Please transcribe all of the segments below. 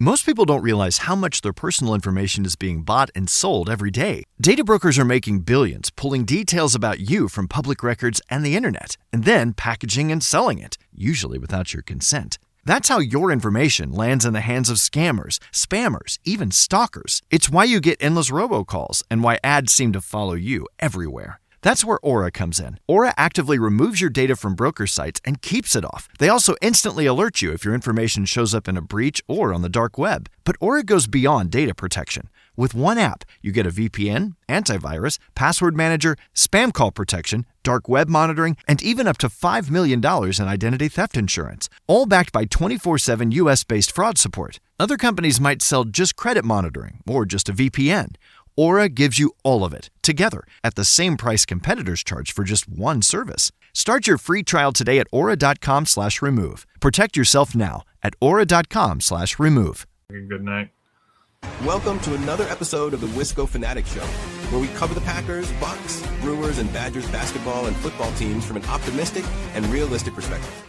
Most people don't realize how much their personal information is being bought and sold every day. Data brokers are making billions, pulling details about you from public records and the internet, and then packaging and selling it, usually without your consent. That's how your information lands in the hands of scammers, spammers, even stalkers. It's why you get endless robocalls and why ads seem to follow you everywhere. That's where Aura comes in. Aura actively removes your data from broker sites and keeps it off. They also instantly alert you if your information shows up in a breach or on the dark web. But Aura goes beyond data protection. With one app, you get a VPN, antivirus, password manager, spam call protection, dark web monitoring, and even up to $5 million in identity theft insurance. All backed by 24/7 US-based fraud support. Other companies might sell just credit monitoring or just a VPN. Aura gives you all of it, together, at the same price competitors charge for just one service. Start your free trial today at aura.com/remove. Protect yourself now at aura.com/remove. Good night. Welcome to another episode of the Wisco Fanatic Show, where we cover the Packers, Bucks, Brewers, and Badgers basketball and football teams from an optimistic and realistic perspective.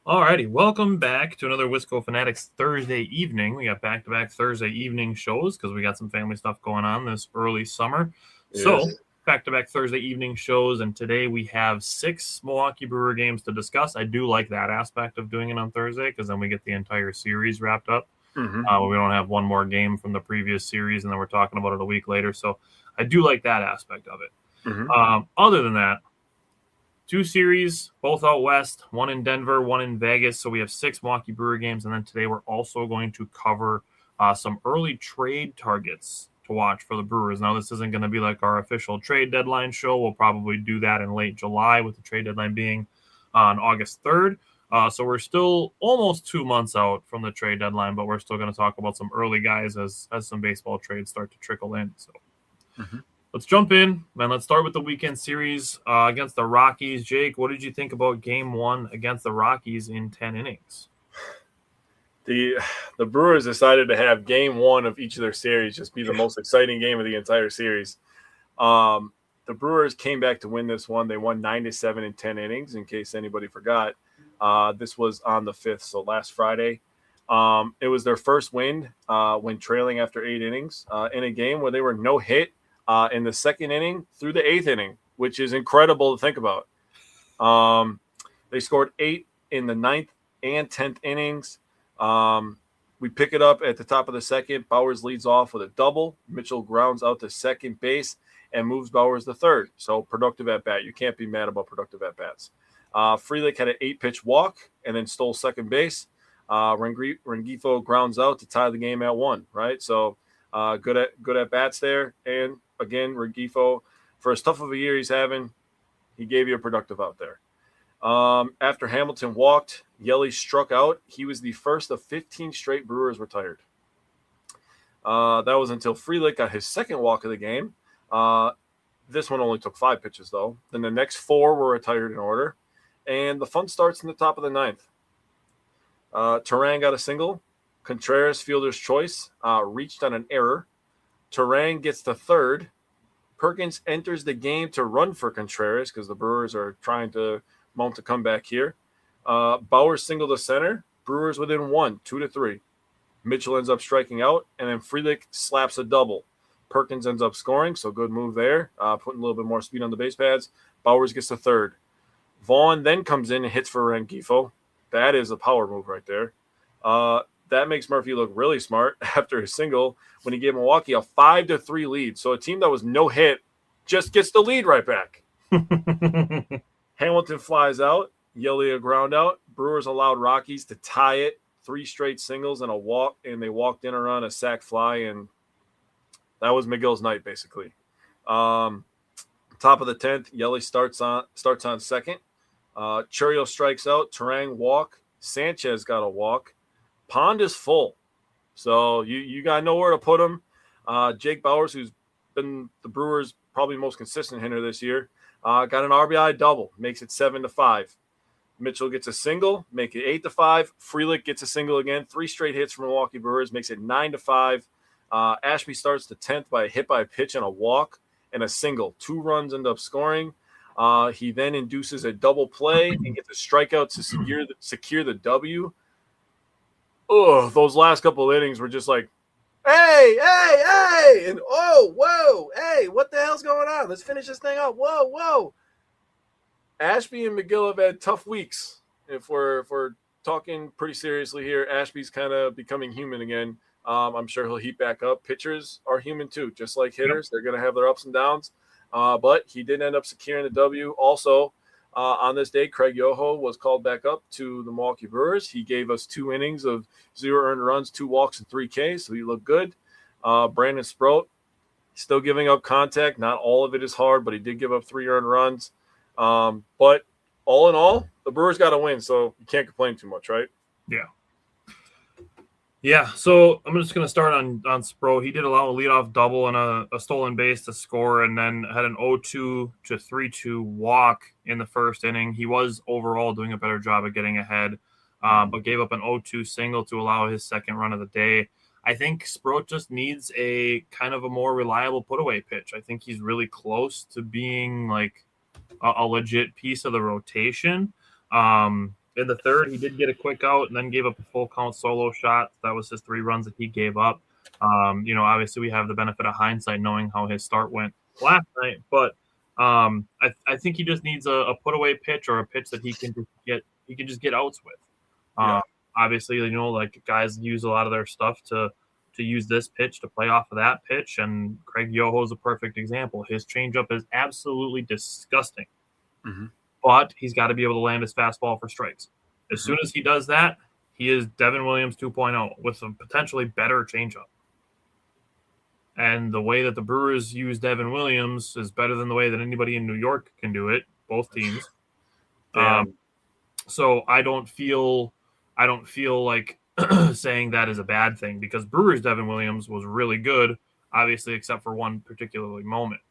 Alrighty, welcome back to another Wisco Fanatics Thursday evening. We got back-to-back Thursday evening shows because we got some family stuff going on this early summer. Yes. So, back-to-back Thursday evening shows, and today we have 6 Milwaukee Brewer games to discuss. I do like that aspect of doing it on Thursday because then we get the entire series wrapped up. We don't have one more game from the previous series, and then we're talking about it a week later. So, I do like that aspect of it. Other than that, 2 series, both out west, one in Denver, one in Vegas. So we have 6 Milwaukee Brewer games. And then today we're also going to cover some early trade targets to watch for the Brewers. Now, this isn't going to be like our official trade deadline show. We'll probably do that in late July with the trade deadline being on August 3rd. So we're still almost 2 months out from the trade deadline, but we're still going to talk about some early guys as some baseball trades start to trickle in. So. Let's jump in, and let's start with the weekend series against the Rockies. Jake, what did you think about Game 1 against the Rockies in 10 innings? The Brewers decided to have Game 1 of each of their series just be the most exciting game of the entire series. The Brewers came back to win this one. They won 9-7 in 10 innings, in case anybody forgot. This was on the 5th, so last Friday. It was their first win when trailing after 8 innings in a game where they were no hit in the second inning through the 8th inning, which is incredible to think about. They scored 8 in the 9th and 10th innings. We pick it up at the top of the second. Bowers leads off with a double. Mitchell grounds out to second base and moves Bowers to third. So productive at bat. You can't be mad about productive at bats. Frelick had an 8-pitch walk and then stole second base. Rengifo grounds out to tie the game at 1. Right, so good at bats there. And again, Rengifo, for as tough of a year he's having, he gave you a productive out there. After Hamilton walked, Yelly struck out. He was the first of 15 straight Brewers retired. That was until Frelick got his second walk of the game. This one only took 5 pitches, though. Then the next 4 were retired in order. And the fun starts in the top of the 9th. Turan got a single. Contreras, fielder's choice, reached on an error. Turan gets to third. Perkins enters the game to run for Contreras because the Brewers are trying to mount a comeback here. Bowers single to center. Brewers within 1, 2-3. Mitchell ends up striking out, and then Frelick slaps a double. Perkins ends up scoring, so good move there, putting a little bit more speed on the base pads. Bowers gets to third. Vaughn then comes in and hits for Rengifo. That is a power move right there. That makes Murphy look really smart after his single when he gave Milwaukee a 5-3 lead. So a team that was no hit just gets the lead right back. Hamilton flies out. Yelly a ground out. Brewers allowed Rockies to tie it. 3 straight singles and a walk, and they walked in around a sac fly, and that was McGill's night basically. Top of the 10th, Yelly starts on second. Churio strikes out. Turang walk. Sanchez got a walk. Pond is full, so you got nowhere to put him. Jake Bowers, who's been the Brewers' probably most consistent hitter this year, got an RBI double, makes it 7-5. Mitchell gets a single, make it 8-5. Frelick gets a single again, 3 straight hits from Milwaukee Brewers, makes it 9-5. Ashby starts the 10th by a hit by a pitch and a walk and a single. 2 runs end up scoring. He then induces a double play and gets a strikeout to secure the W. those last couple of innings were just like, hey, hey, hey, and oh, whoa, hey, what the hell's going on? Let's finish this thing up. Whoa, whoa. Ashby and McGill have had tough weeks. If we're talking pretty seriously here, Ashby's kind of becoming human again. I'm sure he'll heat back up. Pitchers are human too, just like hitters. Yep. They're going to have their ups and downs. But he did end up securing the W. Also, on this day, Craig Yoho was called back up to the Milwaukee Brewers. He gave us 2 innings of 0 earned runs, 2 walks, and 3 Ks, so he looked good. Brandon Sproat, still giving up contact. Not all of it is hard, but he did give up 3 earned runs. But all in all, the Brewers got a win, so you can't complain too much, right? Yeah. Yeah, so I'm just going to start on Spro. He did allow a leadoff double and a stolen base to score, and then had an 0-2 to 3-2 walk in the first inning. He was overall doing a better job of getting ahead, but gave up an 0-2 single to allow his second run of the day. I think Sproat just needs a kind of a more reliable put-away pitch. I think he's really close to being like a legit piece of the rotation. In the third, he did get a quick out and then gave up a full count solo shot. That was his 3 runs that he gave up. Obviously we have the benefit of hindsight knowing how his start went last night, but I think he just needs a put away pitch or a pitch that he can just get outs with. Obviously, like guys use a lot of their stuff to use this pitch to play off of that pitch, and Craig Yoho is a perfect example. His changeup is absolutely disgusting. Mm-hmm. But he's got to be able to land his fastball for strikes. As soon as he does that, he is Devin Williams 2.0 with a potentially better changeup. And the way that the Brewers use Devin Williams is better than the way that anybody in New York can do it, both teams. So I don't feel like saying that is a bad thing, because Brewers Devin Williams was really good, obviously, except for one particularly moment.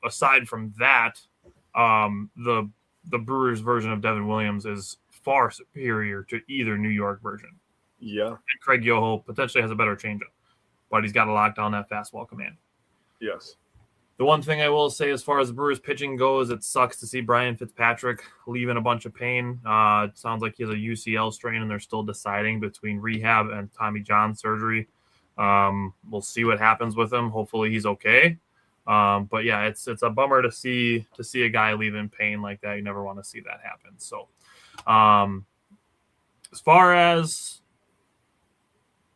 Aside from that, the Brewers version of Devin Williams is far superior to either New York version. Yeah. And Craig Yoho potentially has a better changeup, but he's got to lock down that fastball command. Yes. The one thing I will say as far as the Brewers pitching goes, it sucks to see Brian Fitzpatrick leaving a bunch of pain. It sounds like he has a UCL strain, and they're still deciding between rehab and Tommy John surgery. We'll see what happens with him. Hopefully he's okay. But yeah, it's a bummer to see a guy leave in pain like that. You never want to see that happen. So, as far as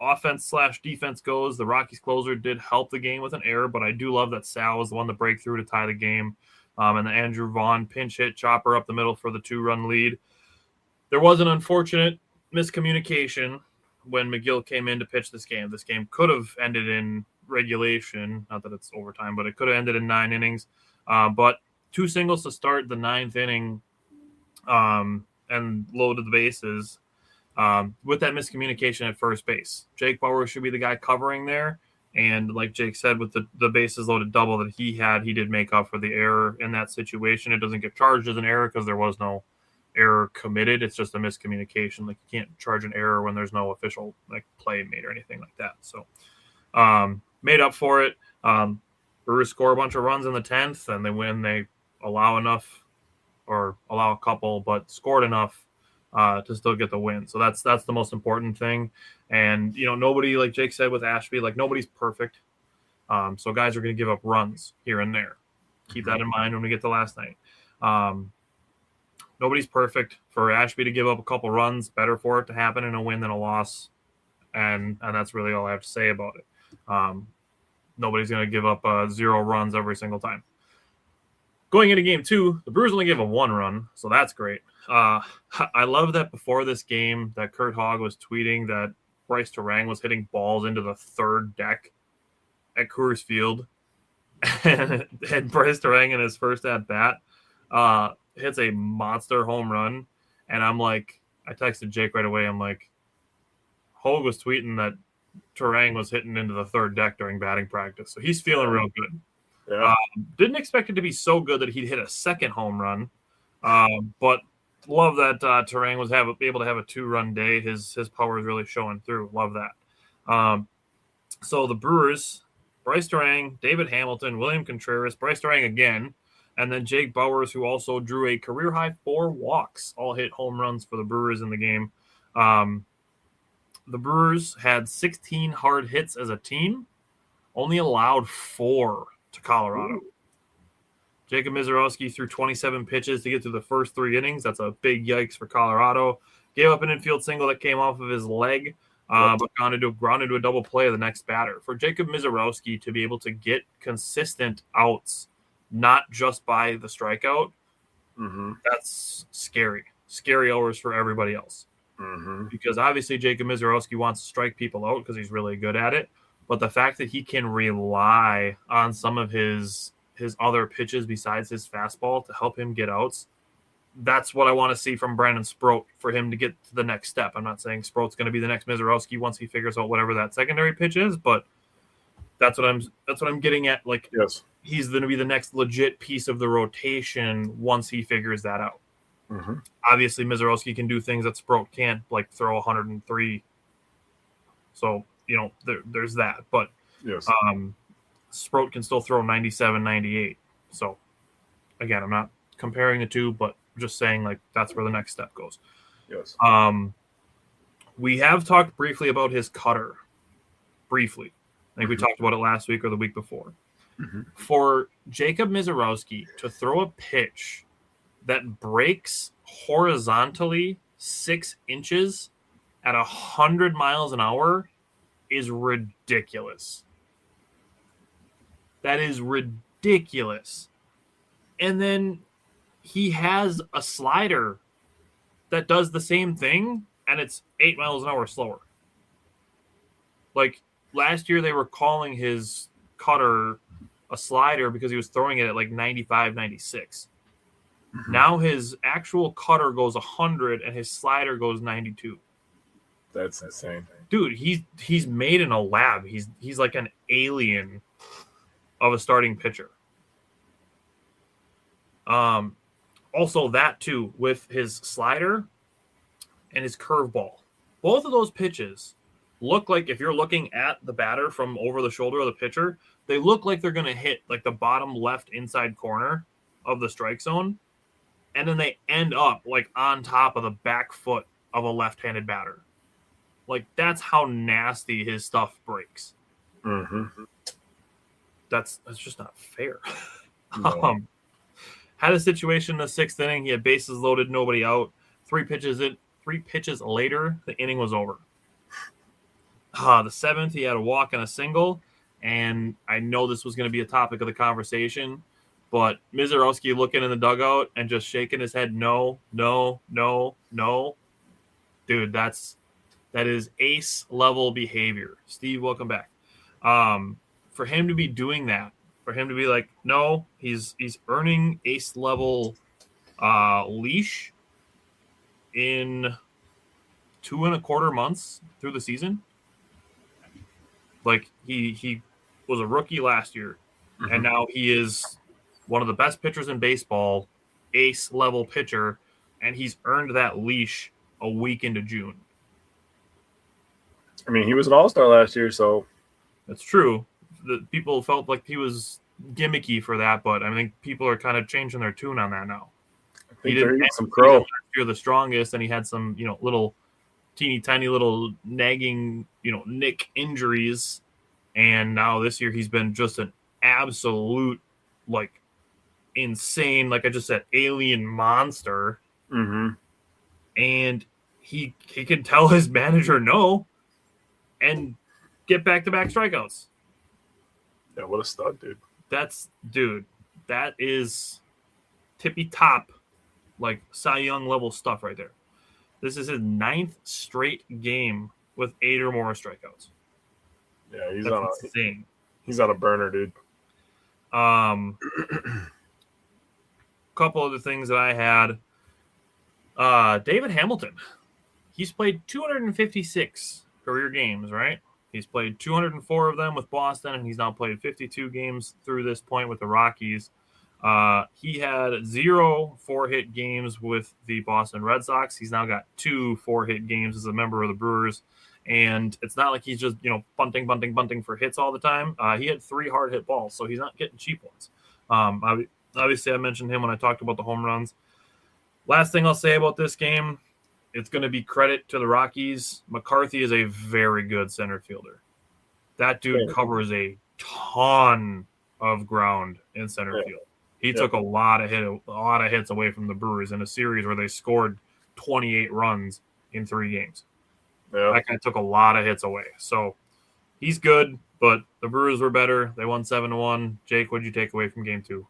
offense/defense goes, the Rockies closer did help the game with an error, but I do love that Sal was the one to break through to tie the game. And the Andrew Vaughn pinch hit chopper up the middle for the 2-run lead. There was an unfortunate miscommunication when McGill came in to pitch this game. This game could have ended in regulation, not that it's overtime, but it could have ended in 9 innings. But 2 singles to start the 9th inning, and loaded the bases with that miscommunication at first base. Jake Bauer should be the guy covering there, and like Jake said, with the bases loaded double that he had, he did make up for the error in that situation. It doesn't get charged as an error because there was no error committed. It's just a miscommunication. Like, you can't charge an error when there's no official play made or anything like that. So made up for it. Brewers score a bunch of runs in the 10th, and they win. They allow a couple, but scored enough to still get the win. So that's the most important thing. And, nobody, like Jake said with Ashby, nobody's perfect. So guys are going to give up runs here and there. Keep that in mind when we get to last night. Nobody's perfect. For Ashby to give up a couple runs, better for it to happen in a win than a loss. And that's really all I have to say about it. Nobody's going to give up 0 runs every single time. Going into game 2, the Brewers only gave up 1 run, so that's great. I love that before this game that Kurt Hogg was tweeting that Bryce Terang was hitting balls into the 3rd deck at Coors Field. and Bryce Terang in his first at-bat hits a monster home run. And I'm like, I texted Jake right away. I'm like, Hogg was tweeting that Terang was hitting into the 3rd deck during batting practice. So he's feeling real good. Yeah. Didn't expect it to be so good that he'd hit a 2nd home run. But love that Terang was able to have a 2-run day. His power is really showing through. Love that. So the Brewers, Bryce Terang, David Hamilton, William Contreras, Bryce Terang again, and then Jake Bowers, who also drew a career-high 4 walks, all hit home runs for the Brewers in the game. the Brewers had 16 hard hits as a team, only allowed 4 to Colorado. Ooh. Jacob Mizorowski threw 27 pitches to get through the first 3 innings. That's a big yikes for Colorado. Gave up an infield single that came off of his leg, but grounded to a double play of the next batter. For Jacob Mizorowski to be able to get consistent outs, not just by the strikeout, that's scary. Scary hours for everybody else. Because obviously Jacob Mizorowski wants to strike people out because he's really good at it. But the fact that he can rely on some of his other pitches besides his fastball to help him get outs, that's what I want to see from Brandon Sproat for him to get to the next step. I'm not saying Sproat's going to be the next Mizorowski once he figures out whatever that secondary pitch is, but that's what I'm getting at. Like, yes, he's going to be the next legit piece of the rotation once he figures that out. Obviously, Mizorowski can do things that Sproat can't, like throw 103. So, there's that. But yes, Sproat can still throw 97, 98. So, again, I'm not comparing the two, but just saying, like, that's where the next step goes. yes. We have talked briefly about his cutter. Briefly. I think we talked about it last week or the week before. For Jacob Mizorowski to throw a pitch that breaks horizontally 6 inches at 100 miles an hour is ridiculous. That is ridiculous. And then he has a slider that does the same thing, and it's 8 miles an hour slower. Like, last year they were calling his cutter a slider because he was throwing it at like 95, 96. Now his actual cutter goes 100 and his slider goes 92. That's insane. Dude, he's made in a lab. He's like an alien of a starting pitcher. Also that too, with his slider and his curveball. Both of those pitches look like, if you're looking at the batter from over the shoulder of the pitcher, they look like they're going to hit like the bottom left inside corner of the strike zone. And then they end up like on top of the back foot of a left-handed batter. Like, that's how nasty his stuff breaks. That's just not fair. No. Had a situation in the 6th inning. He had bases loaded, nobody out. 3 pitches later, the inning was over. The 7th, he had a walk and a single, and I know this was going to be a topic of the conversation, but Mizorowski looking in the dugout and just shaking his head, no. Dude, that is ace-level behavior. Steve, welcome back. For him to be doing that, for him to be like, no, he's earning ace-level leash in 2.25 months through the season. Like, he was a rookie last year, and now he is one of the best pitchers in baseball, ace-level pitcher, and he's earned that leash a week into June. I mean, he was an all-star last year, so. That's true. The people felt like he was gimmicky for that, but I think people are kind of changing their tune on that now. I think they're eating some crow. You're the strongest, and he had some, little teeny tiny little nagging, nick injuries. And now this year he's been just an absolute, like, insane, like I just said, alien monster. And he can tell his manager no and get back-to-back strikeouts. Yeah, what a stud, dude. That is tippy top, like Cy Young level stuff right there. This is his 9th straight game with 8 or more strikeouts. Yeah, insane. He's on a burner, dude. Couple other things that I had. David Hamilton. He's played 256 career games, right? He's played 204 of them with Boston, and he's now played 52 games through this point with the Rockies. He had 0 4-hit games with the Boston Red Sox. He's now got 2 4-hit games as a member of the Brewers. And it's not like he's just, bunting for hits all the time. He had 3 hard hit balls, so he's not getting cheap ones. Obviously, I mentioned him when I talked about the home runs. Last thing I'll say about this game, it's going to be credit to the Rockies. McCarthy is a very good center fielder. That dude covers a ton of ground in center field. He took a lot of hits away from the Brewers in a series where they scored 28 runs in 3 games. Yeah. That guy took a lot of hits away. So he's good, but the Brewers were better. They won 7-1. Jake, what did you take away from Game 2?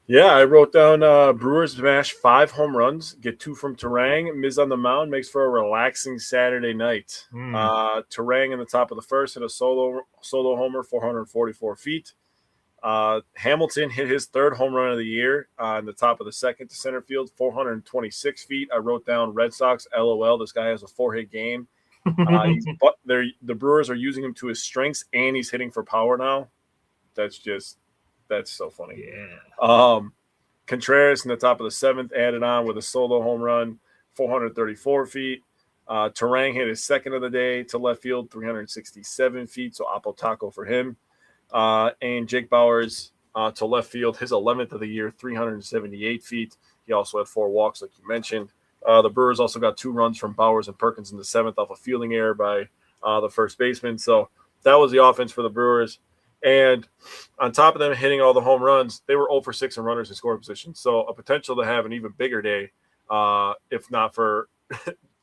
Yeah, I wrote down Brewers smash 5 home runs, get 2 from Terang. Miz on the mound makes for a relaxing Saturday night. Terang in the top of the first hit a solo homer, 444 feet. Hamilton hit his 3rd home run of the year in the top of the second to center field, 426 feet. I wrote down Red Sox, LOL. This guy has a 4-hit game. The Brewers are using him to his strengths, and he's hitting for power now. That's so funny. Yeah. Contreras in the top of the 7th added on with a solo home run, 434 feet. Terang hit his 2nd of the day to left field, 367 feet. So Apple Taco for him. And Jake Bauers to left field, his 11th of the year, 378 feet. He also had 4 walks, like you mentioned. The Brewers also got 2 runs from Bauers and Perkins in the 7th off a fielding error by the first baseman. So that was the offense for the Brewers. And on top of them hitting all the home runs, they were 0 for 6 in runners in scoring position. So a potential to have an even bigger day, if not for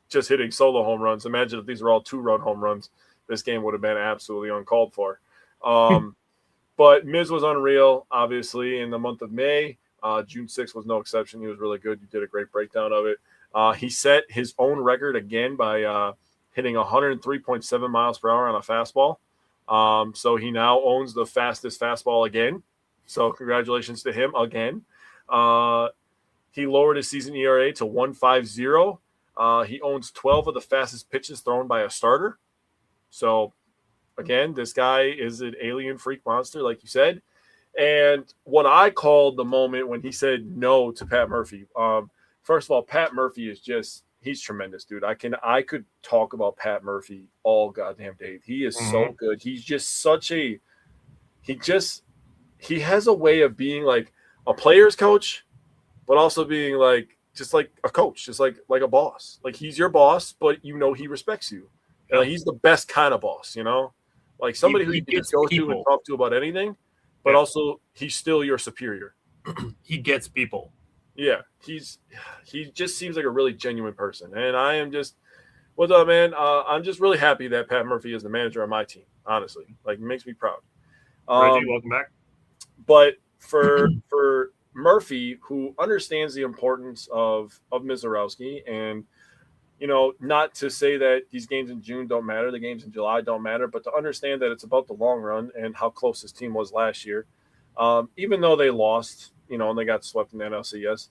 just hitting solo home runs. Imagine if these were all 2-run home runs. This game would have been absolutely uncalled for. But Miz was unreal, obviously, in the month of May. June 6th was no exception. He was really good. You did a great breakdown of it. He set his own record again by hitting 103.7 miles per hour on a fastball. So he now owns the fastest fastball again. So congratulations to him again. He lowered his season ERA to 1.50. He owns 12 of the fastest pitches thrown by a starter. So again, this guy is an alien freak monster, like you said. And what I called the moment when he said no to Pat Murphy. First of all, Pat Murphy is he's tremendous, dude. I could talk about Pat Murphy all goddamn day. He is so good. He's just he has a way of being like a player's coach, but also being like just like a coach, just like a boss. Like he's your boss, but he respects you. And like, he's the best kind of boss, like somebody who you can go to and talk to about anything, but also he's still your superior. He gets people. Yeah, he just seems like a really genuine person, and I am just, what's up, man? I'm just really happy that Pat Murphy is the manager of my team. Honestly, like it makes me proud. Reggie, welcome back. But for Murphy, who understands the importance of Mizorowski, and not to say that these games in June don't matter, the games in July don't matter, but to understand that it's about the long run and how close this team was last year, even though they lost. And they got swept in the NLCS.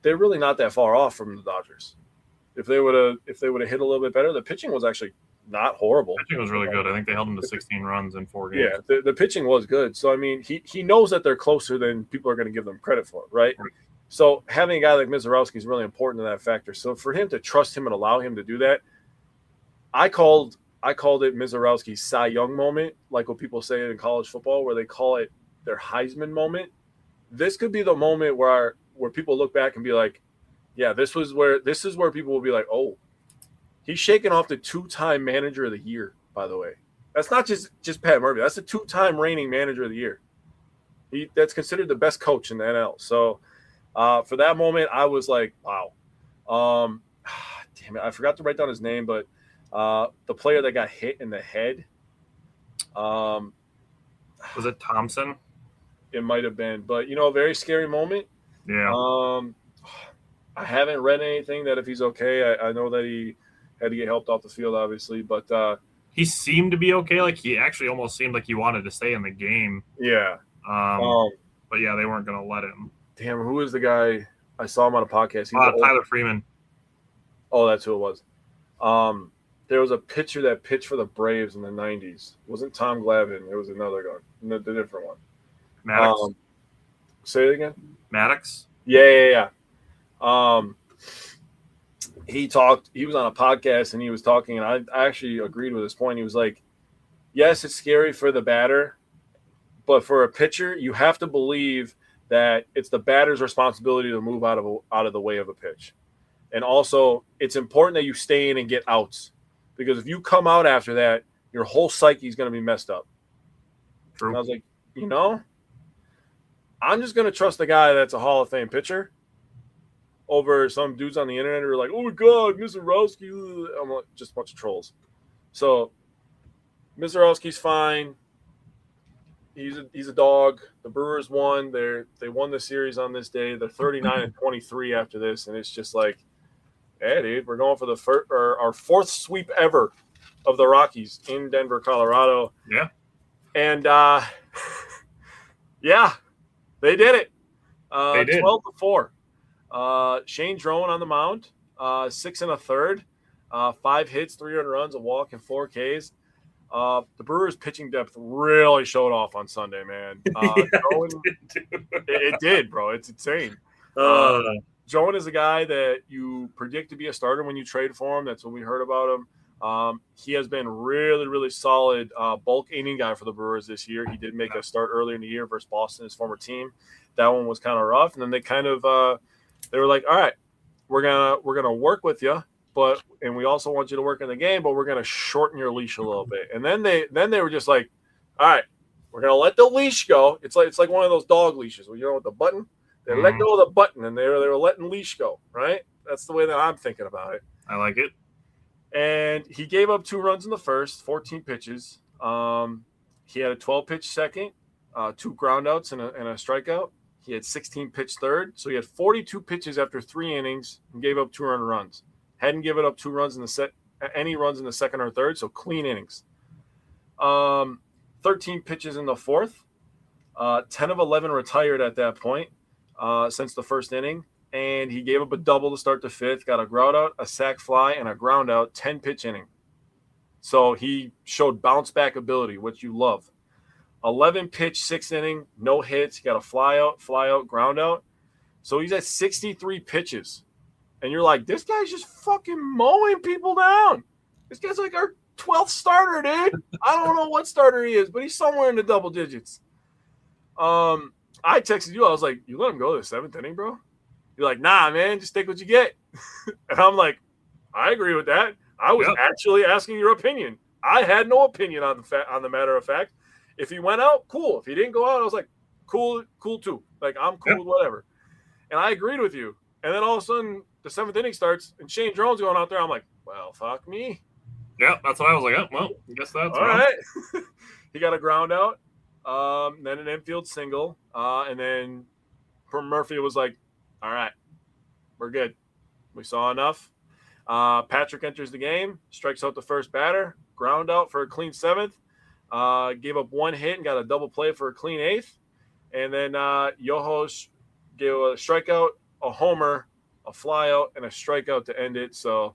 They're really not that far off from the Dodgers. If they would have hit a little bit better, the pitching was actually not horrible. The pitching was really good. I think they held them to 16 runs in 4 games. Yeah, the pitching was good. So, I mean, he knows that they're closer than people are going to give them credit for, right? So having a guy like Mizorowski is really important to that factor. So for him to trust him and allow him to do that, I called it Mizorowski's Cy Young moment, like what people say in college football, where they call it their Heisman moment. This could be the moment where people look back and be like, yeah, this is where people will be like, oh, he's shaking off the 2-time manager of the year, by the way. That's not just Pat Murphy. That's the 2-time reigning manager of the year. That's considered the best coach in the NL. So for that moment, I was like, wow. Damn it, I forgot to write down his name, but the player that got hit in the head. Was it Thompson? It might have been, but a very scary moment. Yeah. I haven't read anything that if he's okay. I know that he had to get helped off the field, obviously, but he seemed to be okay. Like he actually almost seemed like he wanted to stay in the game. Yeah. But yeah, they weren't going to let him. Damn, who is the guy? I saw him on a podcast. Tyler Freeman. Oh, that's who it was. There was a pitcher that pitched for the Braves in the 90s. It wasn't Tom Glavine. It was another guy, the different one. Maddox. Say it again. Maddox. Yeah. He was on a podcast and he was talking, and I actually agreed with his point. He was like, yes, it's scary for the batter, but for a pitcher, you have to believe that it's the batter's responsibility to move out of the way of a pitch. And also, it's important that you stay in and get outs. Because if you come out after that, your whole psyche is going to be messed up. True. And I was like, I'm just going to trust the guy that's a Hall of Fame pitcher over some dudes on the internet who are like, oh, my God, Mr. Rowski. I'm like, just a bunch of trolls. So, Mr. Rowski's fine. He's a dog. The Brewers won. They won the series on this day. They're 39-23 after this, and it's just like, hey, dude, we're going for our fourth sweep ever of the Rockies in Denver, Colorado. Yeah. And, yeah, they did it. They did. 12-4. Shane Drone on the mound, 6 1/3, 5 hits, 3 earned runs, a walk, and 4 Ks. The Brewers' pitching depth really showed off on Sunday, man. It did, bro. It's insane. Joan is a guy that you predict to be a starter when you trade for him. That's when we heard about him. He has been really, really solid bulk inning guy for the Brewers this year. He did make a start earlier in the year versus Boston, his former team. That one was kind of rough, and then they kind of they were like, all right, we're gonna work with you, and we also want you to work in the game, but we're gonna shorten your leash a little bit. And then they were just like, all right, we're gonna let the leash go. It's like one of those dog leashes where with the button. They let go of the button, and they were letting leash go, right? That's the way that I'm thinking about it. I like it. And he gave up 2 runs in the first, 14 pitches. He had a 12-pitch second, 2 groundouts and a strikeout. He had 16-pitch third, so he had 42 pitches after 3 innings and gave up 2 earned runs. Hadn't given up 2 runs any runs in the second or third, so clean innings. 13 pitches in the fourth. 10 of 11 retired at that point. Since the first inning, and he gave up a double to start the fifth, got a ground out, a sac fly, and a ground out, 10-pitch inning. So he showed bounce back ability, which you love. 11-pitch, 6th inning, no hits. He got a fly out, ground out. So he's at 63 pitches. And you're like, this guy's just fucking mowing people down. This guy's like our 12th starter, dude. I don't know what starter he is, but he's somewhere in the double digits. I texted you. I was like, you let him go to the 7th inning, bro? You're like, nah, man, just take what you get. And I'm like, I agree with that. I was actually asking your opinion. I had no opinion on the matter of fact. If he went out, cool. If he didn't go out, I was like, cool too. Like, I'm cool with whatever. And I agreed with you. And then all of a sudden, the 7th inning starts, and Shane Drone's going out there. I'm like, well, fuck me. Yeah, that's what I was like. Oh, well, I guess that's all right. He got a ground out. Then an infield single, and then Murphy was like, all right, we're good. We saw enough. Patrick enters the game, strikes out the first batter, ground out for a clean 7th, gave up 1 hit and got a double play for a clean 8th. And then Yoho gave a strikeout, a homer, a flyout, and a strikeout to end it. So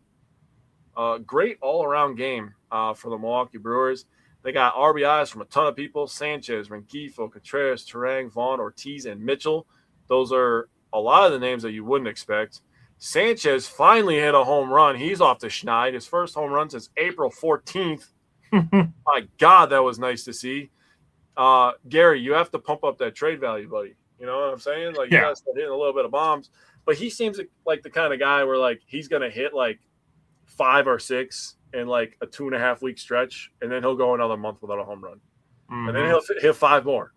great all-around game for the Milwaukee Brewers. They got RBIs from a ton of people: Sanchez, Rengifo, Contreras, Turang, Vaughn, Ortiz, and Mitchell. Those are a lot of the names that you wouldn't expect. Sanchez finally hit a home run. He's off the schneid. His first home run since April 14th. My God, that was nice to see. Gary, you have to pump up that trade value, buddy. You know what I'm saying? Like, you got to start hitting a little bit of bombs. But he seems like the kind of guy where, like, he's going to hit, like, 5 or 6 in like a 2.5 week stretch, and then he'll go another month without a home run, and then he'll hit 5 more.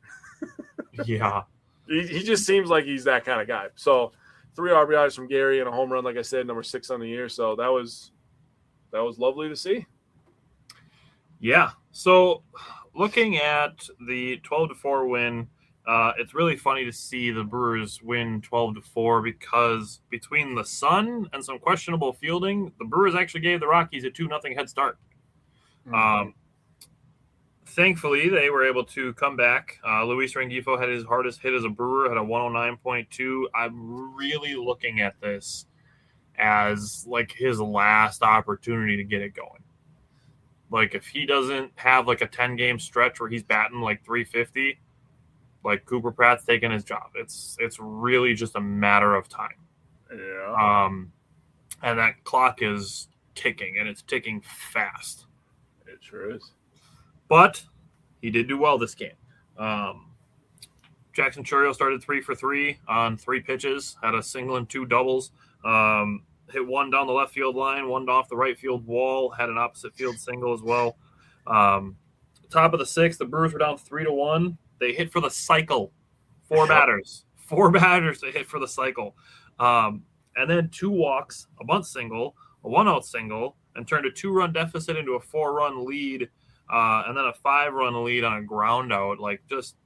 Yeah, he just seems like he's that kind of guy. So 3 RBIs from Gary and a home run, like I said, number 6 on the year. So that was lovely to see. Yeah. So looking at the 12-4 win, it's really funny to see the Brewers win 12-4 because between the sun and some questionable fielding, the Brewers actually gave the Rockies a 2-0 head start. Thankfully, they were able to come back. Luis Rengifo had his hardest hit as a Brewer, had a 109.2. I'm really looking at this as like his last opportunity to get it going. Like, if he doesn't have like a 10-game stretch where he's batting like 350, like, Cooper Pratt's taking his job. It's really just a matter of time. Yeah. And that clock is ticking, and it's ticking fast. It sure is. But he did do well this game. Jackson Chourio started 3 for 3 on 3 pitches, had a single and 2 doubles. hit one down the left field line, one off the right field wall, had an opposite field single as well. Top of the sixth, the Brewers were down 3-1. They hit for the cycle. Four batters to hit for the cycle. And then 2 walks, a bunt single, a 1-out single, and turned a 2-run deficit into a 4-run lead, and then a 5-run lead on a ground out. Like, just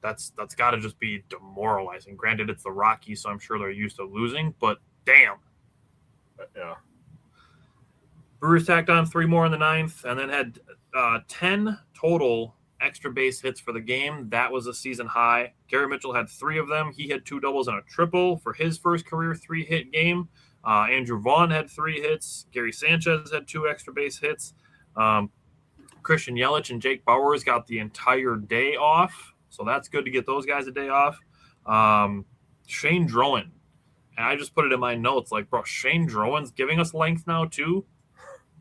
that's got to just be demoralizing. Granted, it's the Rockies, so I'm sure they're used to losing, but damn. Yeah. Brewers tacked on 3 more in the 9th, and then had 10 total extra base hits for the game. That was a season high. Gary Mitchell had 3 of them. He had 2 doubles and a triple for his first career 3-hit game. Andrew Vaughn had 3 hits. Gary Sanchez had 2 extra base hits. Christian Yelich and Jake Bauers got the entire day off, so that's good to get those guys a day off. Shane Drowan, and I just put it in my notes, like, bro, Shane Drowan's giving us length now too.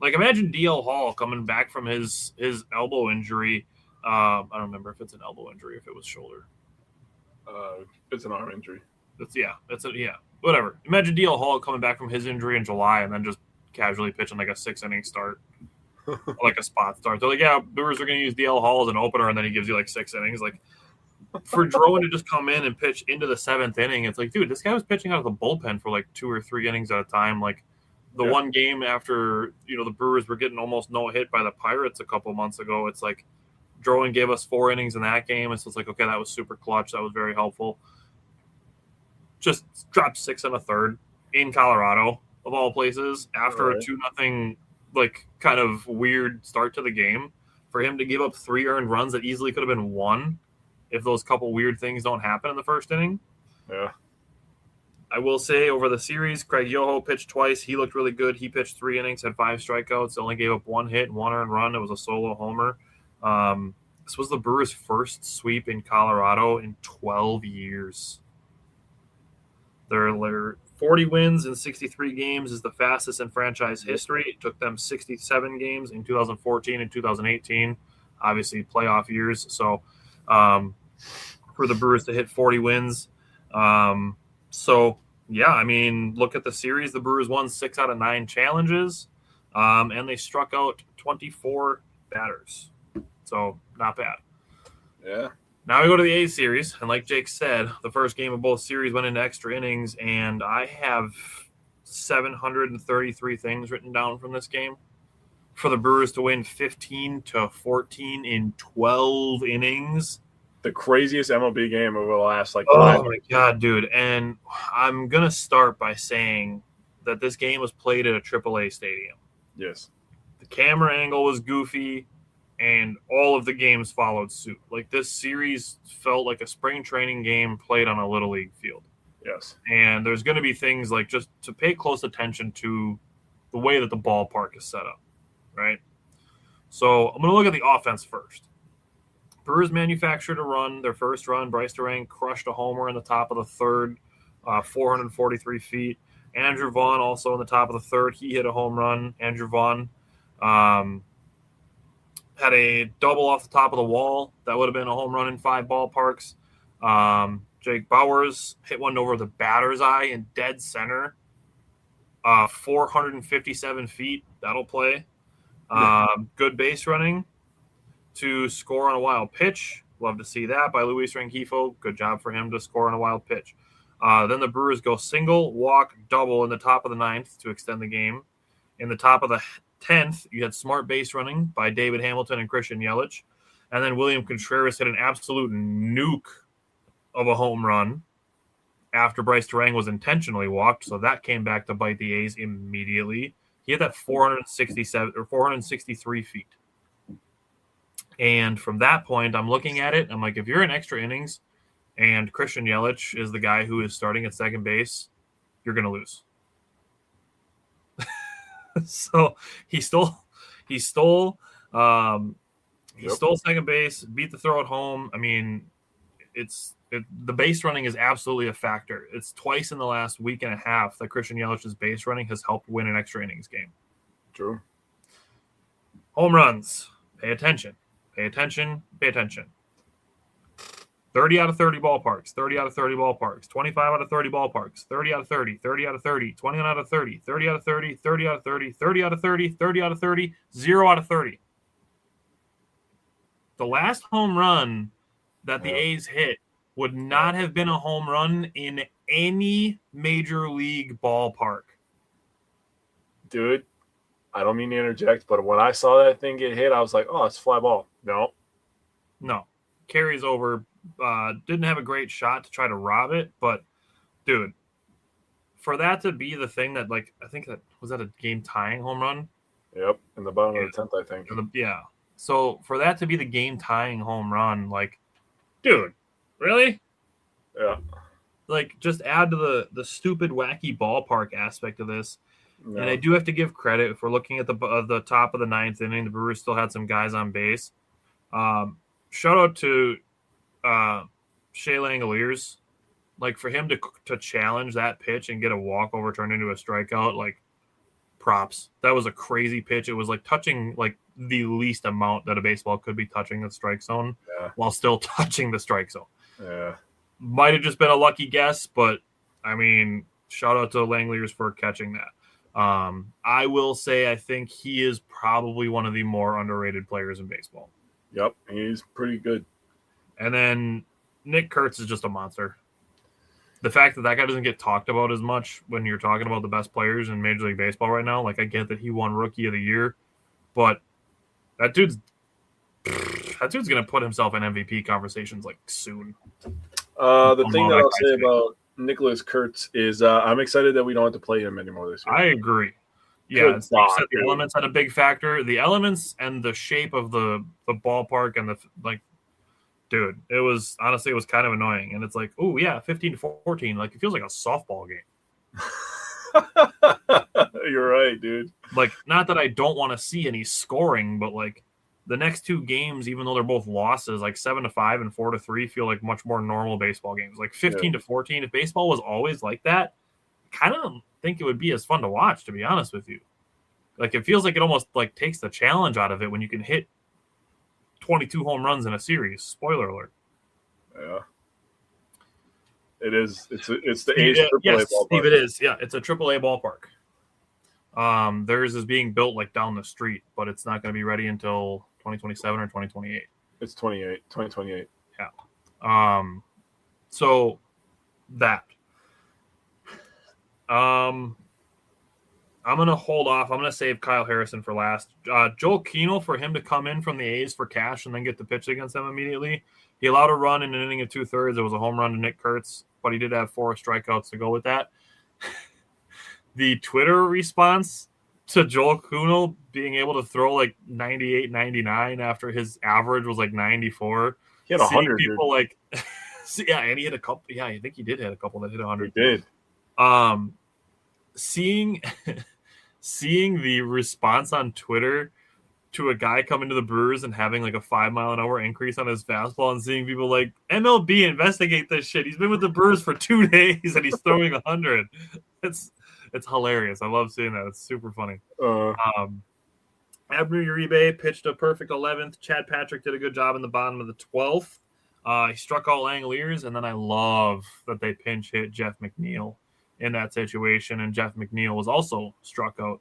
Like, imagine DL Hall coming back from his elbow injury. I don't remember if it's an elbow injury, if it was shoulder. It's an arm injury. Whatever. Imagine DL Hall coming back from his injury in July and then just casually pitching like a 6-inning start, like a spot start. They're like, yeah, Brewers are going to use DL Hall as an opener, and then he gives you like 6 innings. Like, for Drowan to just come in and pitch into the 7th inning, it's like, dude, this guy was pitching out of the bullpen for like 2 or 3 innings at a time. Like, the one game after, the Brewers were getting almost no hit by the Pirates a couple months ago, it's like Drowan gave us 4 innings in that game. And so it's like, okay, that was super clutch. That was very helpful. Just dropped 6 1/3 in Colorado, of all places, after a 2-0, like, kind of weird start to the game. For him to give up 3 earned runs that easily could have been 1 if those couple weird things don't happen in the first inning. Yeah. I will say, over the series, Craig Yoho pitched twice. He looked really good. He pitched 3 innings, had 5 strikeouts, only gave up 1 hit, 1 earned run. It was a solo homer. This was the Brewers' first sweep in Colorado in 12 years. Their 40 wins in 63 games is the fastest in franchise history. It took them 67 games in 2014 and 2018, obviously playoff years. So for the Brewers to hit 40 wins. I mean, look at the series. The Brewers won 6 out of 9 challenges, and they struck out 24 batters. So not bad. Yeah. Now we go to the A series, and like Jake said, the first game of both series went into extra innings, and I have 733 things written down from this game. For the Brewers to win 15-14 in 12 innings. The craziest MLB game over the last, 5 Oh, my God, dude. And I'm going to start by saying that this game was played at a AAA stadium. Yes. The camera angle was goofy, and all of the games followed suit. Like, this series felt like a spring training game played on a Little League field. Yes. And there's going to be things like, just to pay close attention to the way that the ballpark is set up, right? So I'm going to look at the offense first. Brewers manufactured a run. Their first run, Bryce Durang crushed a homer in the top of the 3rd, 443 feet. Andrew Vaughn also in the top of the 3rd. He hit a home run. Andrew Vaughn had a double off the top of the wall. That would have been a home run in 5 ballparks. Jake Bauers hit one over the batter's eye in dead center. 457 feet. That'll play. Good base running to score on a wild pitch. Love to see that by Luis Rengifo. Good job for him to score on a wild pitch. Then the Brewers go single, walk, double in the top of the 9th to extend the game. In the top of the 10th, you had smart base running by David Hamilton and Christian Yelich. And then William Contreras hit an absolute nuke of a home run after Bryce Durang was intentionally walked. So that came back to bite the A's immediately. He hit that 463 feet. And from that point, I'm looking at it. I'm like, if you're in extra innings and Christian Yelich is the guy who is starting at second base, you're going to lose. So he stole second base, beat the throw at home. I mean, the base running is absolutely a factor. It's twice in the last week and a half that Christian Yelich's base running has helped win an extra innings game. True. Home runs. Pay attention. Pay attention. Pay attention. 30 out of 30 ballparks, 30 out of 30 ballparks, 25 out of 30 ballparks, 30 out of 30, 30 out of 30, 20 out of 30, 30 out of 30, 30 out of 30, 30 out of 30, 30 out of 30, 0 out of 30. The last home run that the A's hit would not have been a home run in any major league ballpark. Dude, I don't mean to interject, but when I saw that thing get hit, I was like, oh, it's a fly ball. No. Carries over. Didn't have a great shot to try to rob it, but dude, for that to be the thing that, like, I think that was that a game tying home run. Yep, in the bottom of the 10th, I think. Yeah. So for that to be the game tying home run, like, dude, really? Yeah. Like, just add to the stupid, wacky ballpark aspect of this. No. And I do have to give credit if we're looking at the top of the 9th inning. The Brewers still had some guys on base. Shout out to Shea Langoliers, like, for him to challenge that pitch and get a walk overturned into a strikeout, like, props. That was a crazy pitch. It was like touching like the least amount that a baseball could be touching the strike zone while still touching the strike zone. Yeah. Might have just been a lucky guess, but I mean, shout out to Langoliers for catching that. I will say I think he is probably one of the more underrated players in baseball. Yep, he's pretty good. And then Nick Kurtz is just a monster. The fact that guy doesn't get talked about as much when you're talking about the best players in Major League Baseball right now, like, I get that he won Rookie of the Year, but that dude's going to put himself in MVP conversations, like, soon. The thing that I'll say about Nicholas Kurtz is I'm excited that we don't have to play him anymore this year. I agree. Yeah, it's like the elements had a big factor. The elements and the shape of the ballpark and dude, it was kind of annoying. And it's like, oh yeah, 15-14. Like, it feels like a softball game. You're right, dude. Like, not that I don't want to see any scoring, but like the next two games, even though they're both losses, like 7-5 and 4-3, feel like much more normal baseball games. Like 15-14. If baseball was always like that, I kind of don't think it would be as fun to watch, to be honest with you. Like, it feels like it almost like takes the challenge out of it when you can hit 22 home runs in a series. Spoiler alert. Yeah. It is. It's the A's AAA ballpark. Steve, it is. Yeah, it's a AAA ballpark. Theirs is being built like down the street, but it's not going to be ready until 2027 or 2028. It's 2028. Yeah. So that. I'm going to hold off. I'm going to save Kyle Harrison for last. Joel Kino, for him to come in from the A's for cash and then get the pitch against them immediately. He allowed a run in an inning of 2/3. It was a home run to Nick Kurtz, but he did have 4 strikeouts to go with that. The Twitter response to Joel Kuno being able to throw like 98, 99 after his average was like 94. He had 100. People like, yeah, and he hit a couple. Yeah, I think he did hit a couple that hit 100. He did. Seeing the response on Twitter to a guy coming to the Brewers and having like a 5-mile-an-hour increase on his fastball, and seeing people like, MLB, investigate this shit. He's been with the Brewers for 2 days and he's throwing 100. It's hilarious. I love seeing that. It's super funny. Abner Uribe pitched a perfect 11th. Chad Patrick did a good job in the bottom of the 12th. He struck out Langoliers, and then I love that they pinch hit Jeff McNeil in that situation, and Jeff McNeil was also struck out.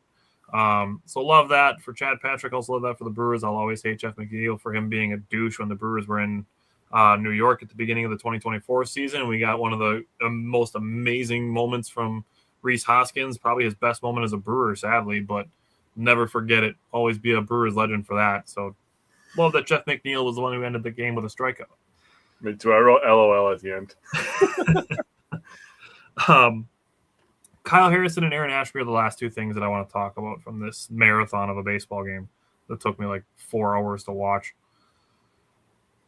So love that for Chad Patrick. Also love that for the Brewers. I'll always hate Jeff McNeil for him being a douche when the Brewers were in New York at the beginning of the 2024 season. We got one of the most amazing moments from Rhys Hoskins, probably his best moment as a Brewer, sadly, but never forget it. Always be a Brewers legend for that. So love that Jeff McNeil was the one who ended the game with a strikeout. Me too. I wrote LOL at the end. Kyle Harrison and Aaron Ashby are the last two things that I want to talk about from this marathon of a baseball game that took me like 4 hours to watch.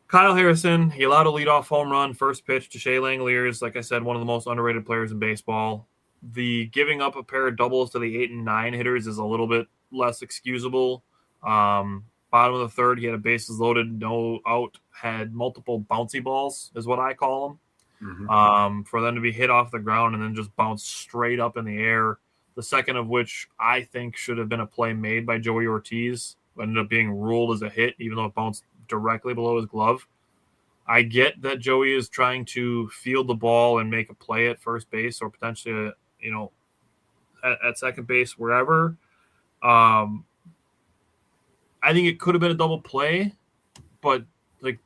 Kyle Harrison, he allowed a leadoff home run, first pitch to Shea Langoliers. Like I said, one of the most underrated players in baseball. The giving up a pair of doubles to the 8 and 9 hitters is a little bit less excusable. Bottom of the third, he had a bases loaded, no out, had multiple bouncy balls, is what I call them. Mm-hmm. For them to be hit off the ground and then just bounce straight up in the air. The second of which I think should have been a play made by Joey Ortiz, ended up being ruled as a hit, even though it bounced directly below his glove. I get that Joey is trying to field the ball and make a play at first base or potentially, at second base, wherever. I think it could have been a double play, but like,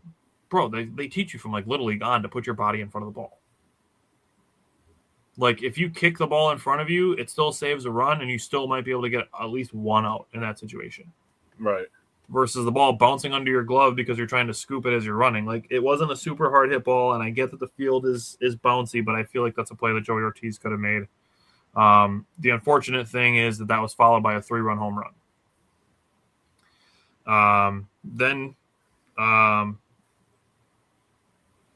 bro, they teach you from like Little League on to put your body in front of the ball. Like if you kick the ball in front of you, it still saves a run and you still might be able to get at least one out in that situation. Right. Versus the ball bouncing under your glove because you're trying to scoop it as you're running. Like it wasn't a super hard hit ball, and I get that the field is bouncy, but I feel like that's a play that Joey Ortiz could have made. The unfortunate thing is that was followed by a 3-run home run. Then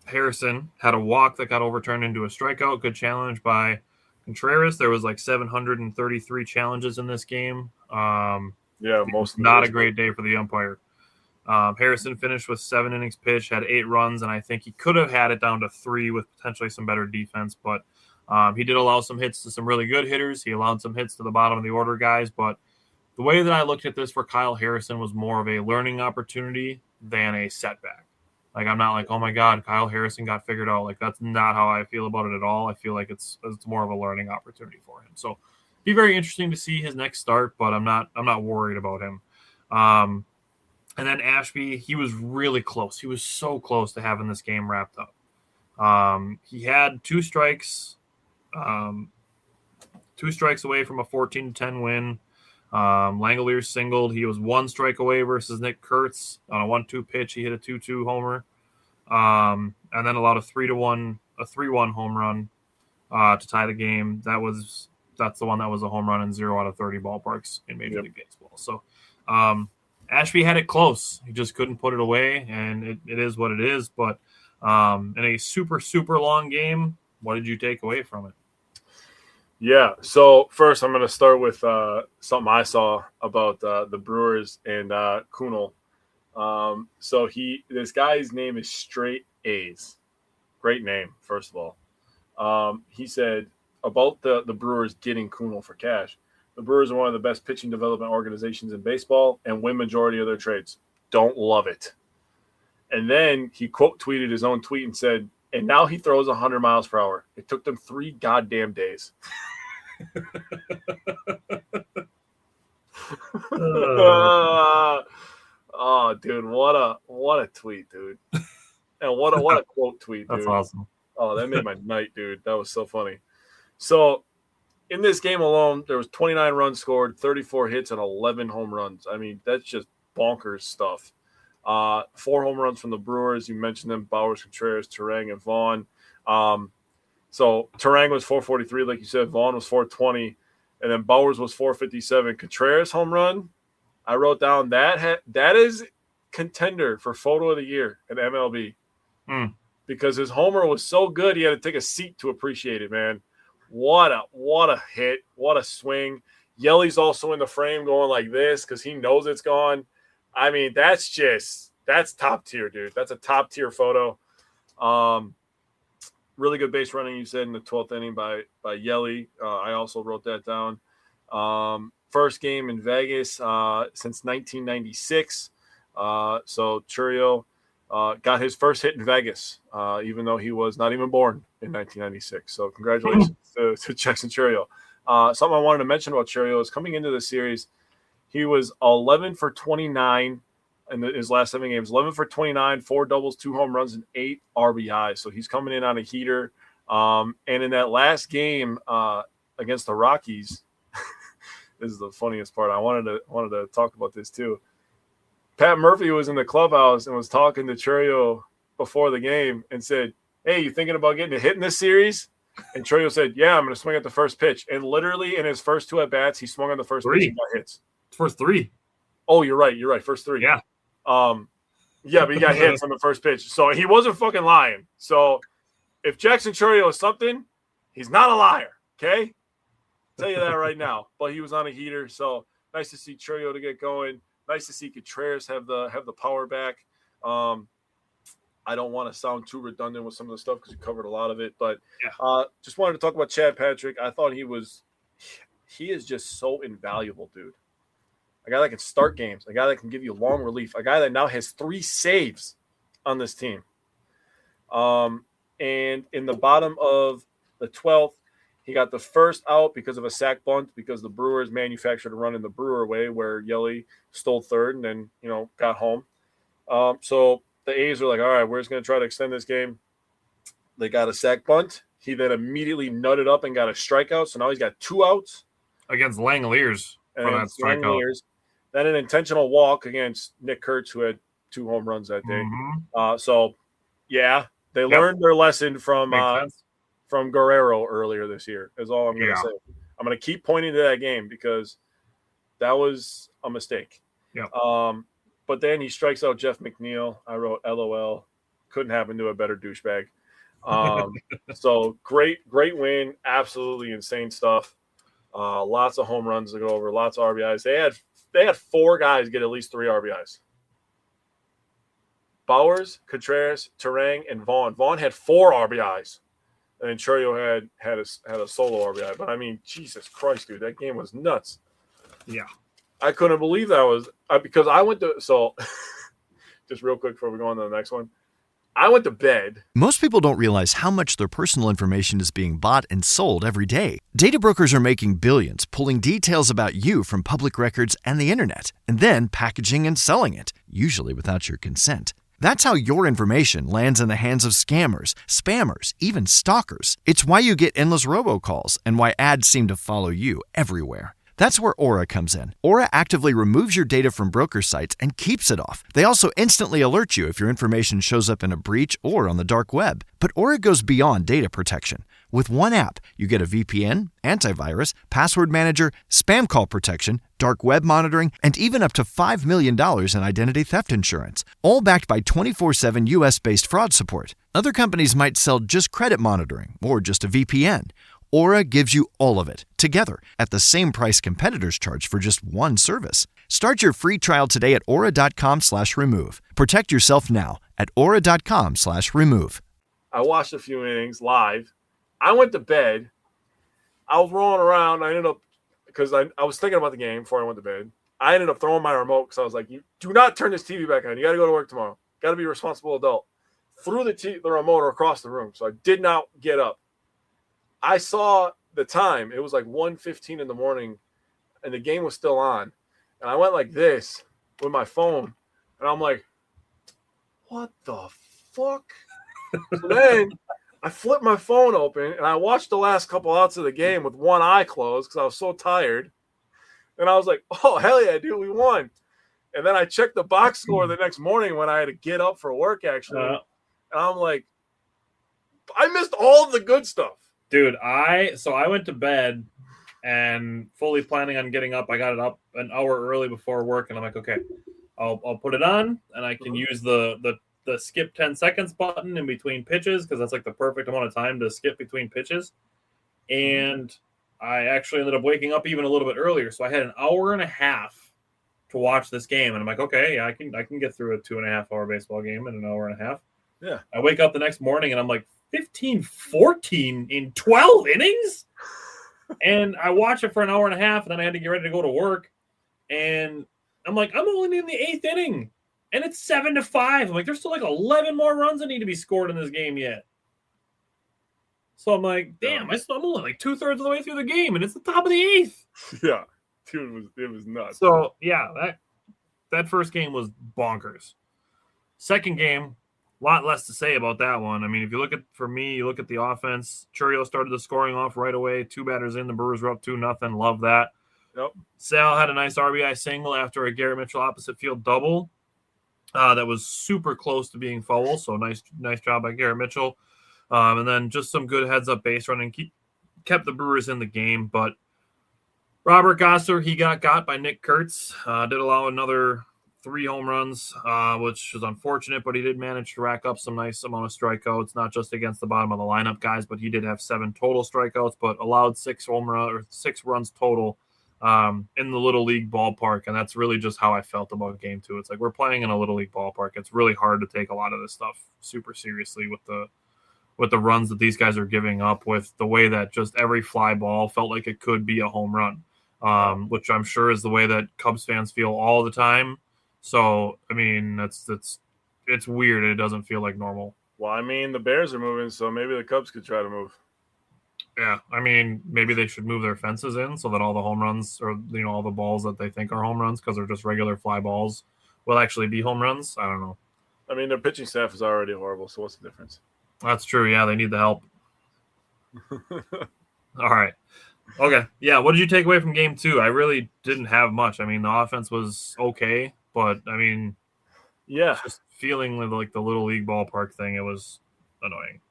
Harrison had a walk that got overturned into a strikeout. Good challenge by Contreras. There was like 733 challenges in this game. Most not a great day for the umpire. Harrison finished with 7 innings pitched, had 8 runs, and I think he could have had it down to 3 with potentially some better defense. But he did allow some hits to some really good hitters. He allowed some hits to the bottom of the order guys. But the way that I looked at this for Kyle Harrison was more of a learning opportunity than a setback. Like, I'm not like, oh, my God, Kyle Harrison got figured out. Like, that's not how I feel about it at all. I feel like it's more of a learning opportunity for him. So, be very interesting to see his next start, but I'm not worried about him. And then Ashby, he was really close. He was so close to having this game wrapped up. He had 2 strikes, 2 strikes away from a 14-10 win. Langoliers singled. He was 1 strike away versus Nick Kurtz on a 1-2 pitch. He hit a 2-2 homer, and then allowed a 3-1 home run to tie the game. That's the one that was a home run in 0 out of 30 ballparks in Major League Baseball. So Ashby had it close. He just couldn't put it away, and it is what it is. But in a super, super long game, what did you take away from it? Yeah, so first I'm going to start with something I saw about the Brewers and Kunal. So this guy's name is Straight A's. Great name, first of all. He said about the Brewers getting Kunal for cash. The Brewers are one of the best pitching development organizations in baseball and win majority of their trades. Don't love it. And then he quote tweeted his own tweet and said, and now he throws 100 miles per hour. It took them 3 goddamn days. Oh, dude, what a tweet, dude. And what a quote tweet, dude. That's awesome. Oh, that made my night, dude. That was so funny. So in this game alone, there was 29 runs scored, 34 hits, and 11 home runs. I mean, that's just bonkers stuff. 4 home runs from the Brewers. You mentioned them: Bowers, Contreras, Turang, and Vaughn. So Turang was 443, like you said. Vaughn was 420, and then Bowers was 457. Contreras home run, I wrote down that is contender for photo of the year in MLB because his homer was so good he had to take a seat to appreciate it, man. What a hit, what a swing. Yelly's also in the frame going like this because he knows it's gone. I mean, that's top tier, dude. That's a top tier photo. Really good base running, you said, in the 12th inning by Yelly. I also wrote that down. First game in Vegas since 1996. So Chourio got his first hit in Vegas, even though he was not even born in 1996. So congratulations to Jackson Chourio. Something I wanted to mention about Chourio is coming into the series, he was 11 for 29 in his last 7 games. 11 for 29, 4 doubles, 2 home runs, and 8 RBIs. So he's coming in on a heater. And in that last game against the Rockies, this is the funniest part. I wanted to talk about this too. Pat Murphy was in the clubhouse and was talking to Chourio before the game and said, "Hey, you thinking about getting a hit in this series?" And Chourio said, "Yeah, I'm going to swing at the first pitch." And literally in his first 2 at-bats, he swung on the first pitch and got hits. First 3. Oh, you're right. First 3. Yeah. Yeah, but he got hits on the first pitch. So he wasn't fucking lying. So if Jackson Chourio is something, he's not a liar, okay? I'll tell you that right now. But he was on a heater, so nice to see Chourio to get going. Nice to see Contreras have the power back. I don't want to sound too redundant with some of the stuff because we covered a lot of it, but just wanted to talk about Chad Patrick. I thought he is just so invaluable, dude. A guy that can start games, a guy that can give you long relief, a guy that now has 3 saves on this team. And in the bottom of the 12th, he got the first out because of a sack bunt because the Brewers manufactured a run in the Brewer way where Yelly stole third and then, got home. So the A's were like, all right, we're just going to try to extend this game. They got a sack bunt. He then immediately nutted up and got a strikeout. So now he's got 2 outs. Against Langoliers for that strikeout. Then an intentional walk against Nick Kurtz, who had 2 home runs that day. They learned their lesson from Guerrero earlier this year, is all I'm going to say. I'm going to keep pointing to that game because that was a mistake. Yep. But then he strikes out Jeff McNeil. I wrote LOL. Couldn't happen to a better douchebag. So great win. Absolutely insane stuff. Lots of home runs to go over, lots of RBIs. They had 4 guys get at least 3 RBIs. Bowers, Contreras, Terang, and Vaughn. Vaughn had 4 RBIs. And then Churio had a solo RBI. But, I mean, Jesus Christ, dude, that game was nuts. Yeah. I couldn't believe that was because I went to – so just real quick before we go on to the next one. I went to bed. Most people don't realize how much their personal information is being bought and sold every day. Data brokers are making billions, pulling details about you from public records and the internet, and then packaging and selling it, usually without your consent. That's how your information lands in the hands of scammers, spammers, even stalkers. It's why you get endless robocalls and why ads seem to follow you everywhere. That's where Aura comes in. Aura actively removes your data from broker sites and keeps it off. They also instantly alert you if your information shows up in a breach or on the dark web. But Aura goes beyond data protection. With one app, you get a VPN, antivirus, password manager, spam call protection, dark web monitoring, and even up to $5 million in identity theft insurance. All backed by 24/7 US-based fraud support. Other companies might sell just credit monitoring or just a VPN. Aura gives you all of it, together, at the same price competitors charge for just one service. Start your free trial today at aura.com/remove. Protect yourself now at aura.com/remove. I watched a few innings live. I went to bed. I was rolling around. I ended up, because I was thinking about the game before I went to bed. I ended up throwing my remote because I was like, you do not turn this TV back on. You got to go to work tomorrow. Got to be a responsible adult. Threw the remote across the room, so I did not get up. I saw the time. It was like 1:15 in the morning, and the game was still on. And I went like this with my phone, and I'm like, what the fuck? So then I flipped my phone open, and I watched the last couple outs of the game with one eye closed because I was so tired. And I was like, oh, hell yeah, dude, we won. And then I checked the box score the next morning when I had to get up for work, actually. And I'm like, I missed all of the good stuff. Dude, I went to bed and fully planning on getting up. I got it up an hour early before work, and I'm like, okay, I'll put it on, and I can use the skip 10 seconds button in between pitches because that's like the perfect amount of time to skip between pitches. And I actually ended up waking up even a little bit earlier, so I had an hour and a half to watch this game, and I'm like, okay, yeah, I can get through a 2.5-hour baseball game in an hour and a half. Yeah. I wake up the next morning, and I'm like, 15-14 in 12 innings? And I watch it for an hour and a half, and then I had to get ready to go to work. And I'm like, I'm only in the 8th inning, and it's 7-5. I'm like, there's still like 11 more runs that need to be scored in this game yet. So I'm like, damn, I'm only like 2/3 of the way through the game, and it's the top of the 8th. Yeah, dude, it was nuts. So, yeah, that first game was bonkers. Second game, a lot less to say about that one. I mean, if you look at the offense, Churio started the scoring off right away. 2 batters in, the Brewers were up 2-0. Love that. Yep. Sal had a nice RBI single after a Garrett Mitchell opposite field double. That was super close to being foul, so nice job by Garrett Mitchell. And then just some good heads-up base running kept the Brewers in the game. But Robert Gosser, he got by Nick Kurtz. Did allow another 3 home runs, which was unfortunate, but he did manage to rack up some nice amount of strikeouts, not just against the bottom of the lineup guys, but he did have 7 total strikeouts, but allowed 6 runs total in the Little League ballpark, and that's really just how I felt about Game 2. It's like we're playing in a Little League ballpark. It's really hard to take a lot of this stuff super seriously with the runs that these guys are giving up, with the way that just every fly ball felt like it could be a home run, which I'm sure is the way that Cubs fans feel all the time. So, I mean, it's weird. It doesn't feel like normal. Well, I mean, the Bears are moving, so maybe the Cubs could try to move. Yeah, I mean, maybe they should move their fences in so that all the home runs, or all the balls that they think are home runs because they're just regular fly balls, will actually be home runs. I don't know. I mean, their pitching staff is already horrible, so what's the difference? That's true. Yeah, they need the help. All right. Okay. Yeah. What did you take away from game 2? I really didn't have much. I mean, the offense was okay, but I mean, yeah, just feeling like the little league ballpark thing, it was annoying.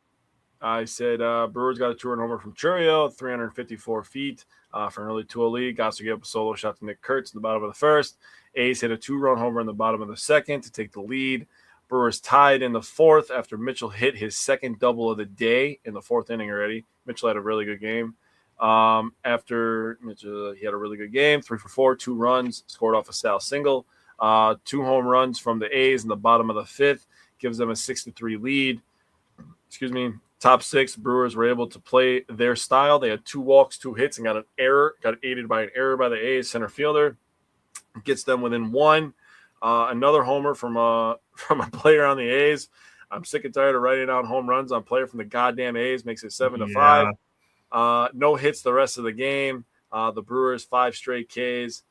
I said Brewers got a 2-run homer from Churio, 354 feet for an early 2-0 lead. Gosser gave up a solo shot to Nick Kurtz in the bottom of the first. A's hit a 2-run homer in the bottom of the second to take the lead. Brewers tied in the fourth after Mitchell hit his second double of the day in the fourth inning already. Mitchell had a really good game. After Mitchell, he had a really good game, 3 for 4, 2 runs, scored off a Sal single. 2 home runs from the A's in the bottom of the fifth, gives them a 6-3 lead. Top 6, Brewers were able to play their style. They had 2 walks, 2 hits, and got aided by an error by the A's center fielder. Gets them within 1. Another homer from a player on the A's. I'm sick and tired of writing down home runs on player from the goddamn A's. Makes it 7-5. No hits the rest of the game. The Brewers 5 straight Ks.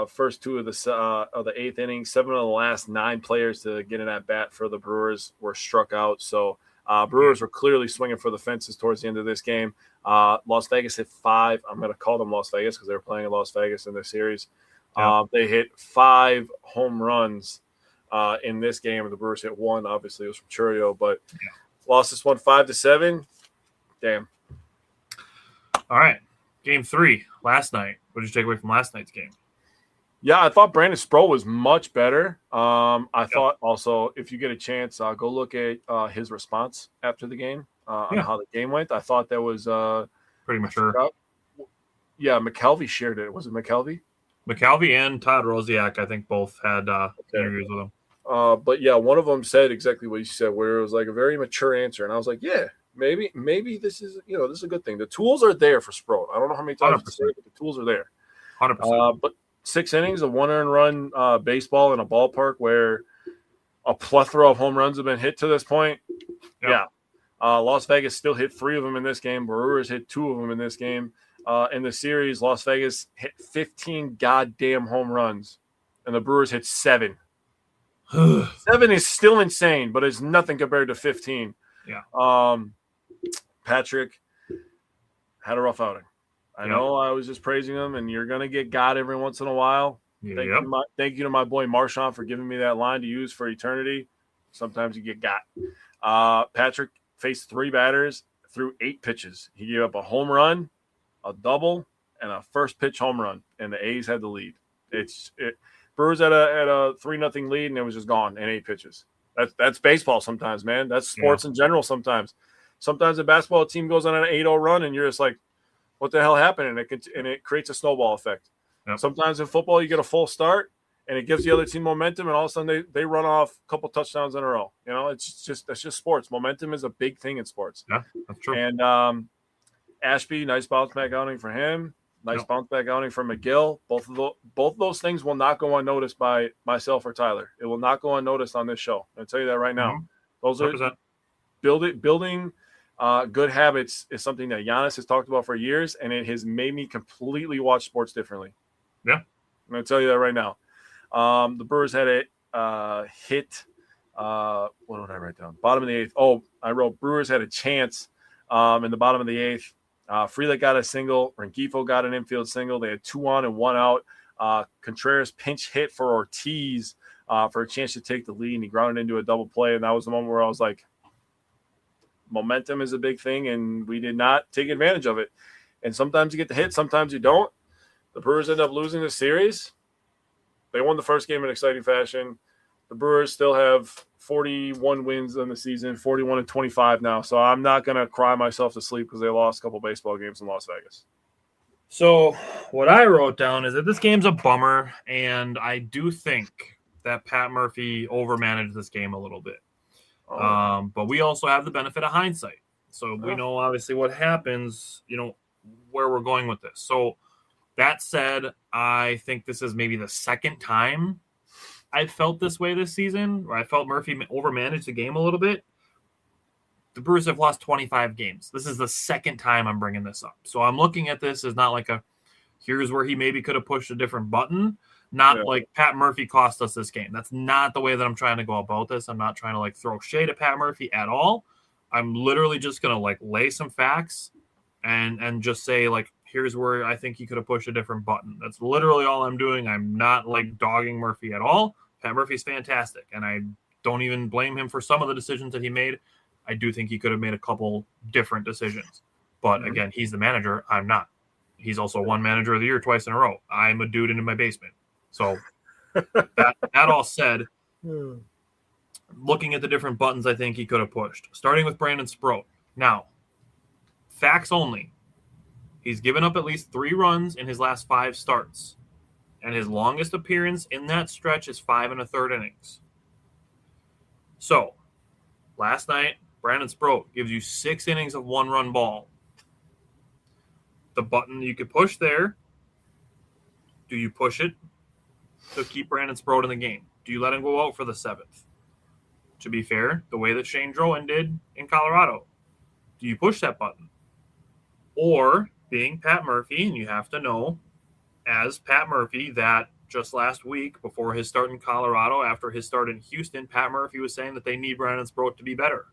First 2 of the 8th inning. 7 of the last 9 players to get an at bat for the Brewers were struck out. So Brewers were clearly swinging for the fences towards the end of this game. Las Vegas hit 5. I'm going to call them Las Vegas because they were playing in Las Vegas in this series. They hit 5 home runs in this game. The Brewers hit 1. Obviously, it was from Churio, but lost this one 5-7. Damn. All right. Game 3 last night. What did you take away from last night's game? Yeah, I thought Brandon Sproul was much better. I thought also, if you get a chance, go look at his response after the game on how the game went. I thought that was pretty mature. Yeah, McKelvey shared it. Was it McKelvey? McKelvey and Todd Rosiak, I think, both had interviews with him. But yeah, one of them said exactly what you said, where it was like a very mature answer, and I was like, yeah, maybe this is this is a good thing. The tools are there for Sproul. I don't know how many times I say it, but the tools are there. 100%. But 6 innings of 1 earned run baseball in a ballpark where a plethora of home runs have been hit to this point. Yep. Yeah. Las Vegas still hit 3 of them in this game. Brewers hit 2 of them in this game. In the series, Las Vegas hit 15 goddamn home runs, and the Brewers hit 7. 7 is still insane, but it's nothing compared to 15. Yeah. Patrick had a rough outing. I know I was just praising him, and you're going to get God every once in a while. Thank you to my boy Marshawn for giving me that line to use for eternity. Sometimes you get got. Patrick faced 3 batters, threw 8 pitches. He gave up a home run, a double, and a first pitch home run, and the A's had the lead. Brewers had a 3-0 lead, and it was just gone in 8 pitches. That's baseball sometimes, man. That's sports in general sometimes. Sometimes a basketball team goes on an 8-0 run, and you're just like, what the hell happened? And it creates a snowball effect. Yep. Sometimes in football, you get a full start, and it gives the other team momentum, and all of a sudden they run off a couple touchdowns in a row. That's just sports. Momentum is a big thing in sports. Yeah, that's true. And Ashby, nice bounce back outing for him. Nice bounce back outing for McGill. Both of those things will not go unnoticed by myself or Tyler. It will not go unnoticed on this show. I'll tell you that right now. Mm-hmm. Those are 100%. Building good habits is something that Giannis has talked about for years, and it has made me completely watch sports differently. Yeah. I'm going to tell you that right now. The Brewers had a hit. What did I write down? Bottom of the 8th. Oh, I wrote Brewers had a chance in the bottom of the 8th. Frelick got a single. Rengifo got an infield single. They had 2 on and 1 out. Contreras pinch hit for Ortiz for a chance to take the lead, and he grounded into a double play. And that was the moment where I was like, momentum is a big thing, and we did not take advantage of it. And sometimes you get the hit, sometimes you don't. The Brewers end up losing the series. They won the first game in exciting fashion. The Brewers still have 41 wins in the season, 41-25 now. So I'm not going to cry myself to sleep because they lost a couple baseball games in Las Vegas. So what I wrote down is that this game's a bummer, and I do think that Pat Murphy overmanaged this game a little bit. But we also have the benefit of hindsight. So we know obviously what happens, where we're going with this. So that said, I think this is maybe the second time I felt this way this season, where I felt Murphy overmanaged the game a little bit. The Brewers have lost 25 games. This is the second time I'm bringing this up. So I'm looking at this as not like here's where he maybe could have pushed a different button. Not like Pat Murphy cost us this game. That's not the way that I'm trying to go about this. I'm not trying to throw shade at Pat Murphy at all. I'm literally just going to lay some facts and just say here's where I think he could have pushed a different button. That's literally all I'm doing. I'm not dogging Murphy at all. Pat Murphy's fantastic, and I don't even blame him for some of the decisions that he made. I do think he could have made a couple different decisions. But again, he's the manager. I'm not. He's also won manager of the year twice in a row. I'm a dude in my basement. So that all said, looking at the different buttons I think he could have pushed, starting with Brandon Sproat. Now, facts only. He's given up at least 3 runs in his last 5 starts. And his longest appearance in that stretch is 5 1/3 innings. So, last night, Brandon Sproat gives you 6 innings of 1-run ball. The button you could push there, do you push it to keep Brandon Sproat in the game? Do you let him go out for the 7th? To be fair, the way that Shane Drowan did in Colorado, do you push that button? Or, being Pat Murphy, and you have to know, as Pat Murphy, that just last week, before his start in Colorado, after his start in Houston, Pat Murphy was saying that they need Brandon Sproat to be better.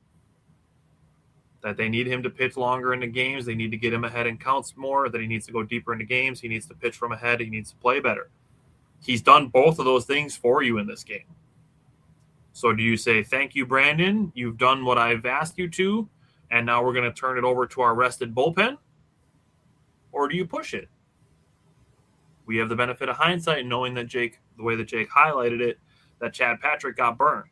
That they need him to pitch longer into games. They need to get him ahead in counts more. That he needs to go deeper into games. He needs to pitch from ahead. He needs to play better. He's done both of those things for you in this game. So do you say, thank you, Brandon. You've done what I've asked you to, and now we're going to turn it over to our rested bullpen? Or do you push it? We have the benefit of hindsight knowing that the way that Jake highlighted it, that Chad Patrick got burned.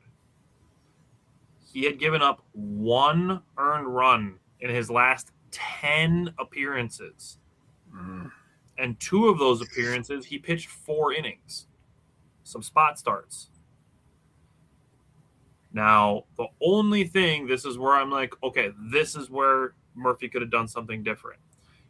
He had given up 1 earned run in his last 10 appearances. And 2 of those appearances, he pitched 4 innings. Some spot starts. Now, the only thing, this is where I'm like, okay, this is where Murphy could have done something different.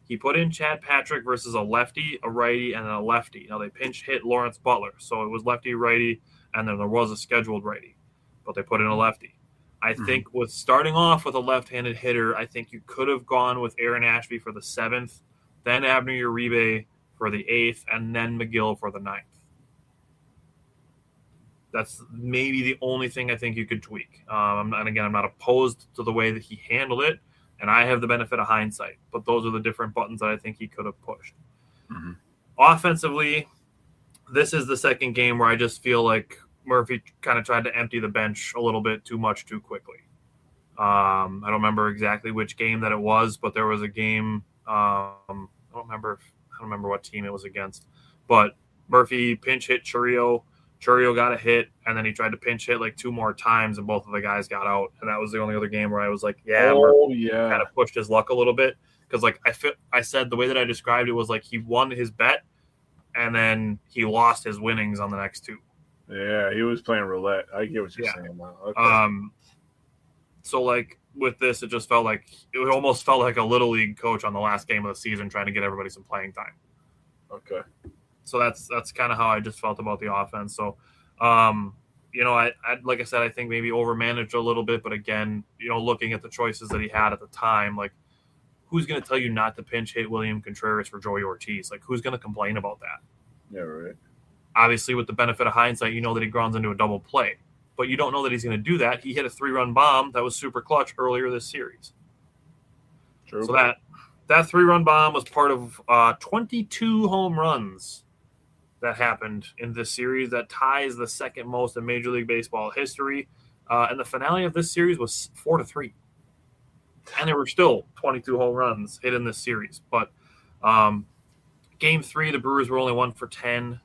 He put in Chad Patrick versus a lefty, a righty, and a lefty. Now, they pinch hit Lawrence Butler. So it was lefty, righty, and then there was a scheduled righty. But they put in a lefty. I think with starting off with a left-handed hitter, I think you could have gone with Aaron Ashby for the 7th, then Abner Uribe for the 8th, and then McGill for the 9th. That's maybe the only thing I think you could tweak. And again, I'm not opposed to the way that he handled it, and I have the benefit of hindsight. But those are the different buttons that I think he could have pushed. Offensively, this is the second game where I just feel like Murphy kind of tried to empty the bench a little bit too much too quickly. I don't remember exactly which game that it was, but there was a game. I don't remember what team it was against, but Murphy pinch hit Churio. Churio got a hit, and then he tried to pinch hit 2 more times, and both of the guys got out. And that was the only other game where I was like, Murphy kind of pushed his luck a little bit. Because I said the way that I described it was he won his bet, and then he lost his winnings on the next 2. Yeah, he was playing roulette. I get what you're saying now. Okay. So with this, it just felt almost felt like a little league coach on the last game of the season trying to get everybody some playing time. Okay. So that's kind of how I just felt about the offense. So, I like I said, I think maybe overmanaged a little bit, but again, looking at the choices that he had at the time, who's going to tell you not to pinch hit William Contreras for Joey Ortiz? Who's going to complain about that? Yeah, right. Obviously, with the benefit of hindsight, you know that he grounds into a double play. But you don't know that he's going to do that. He hit a 3-run bomb that was super clutch earlier this series. True. So that 3-run bomb was part of 22 home runs that happened in this series. That ties the second most in Major League Baseball history. And the finale of this series was 4-3. And there were still 22 home runs hit in this series. But Game 3, the Brewers were only 1 for 10.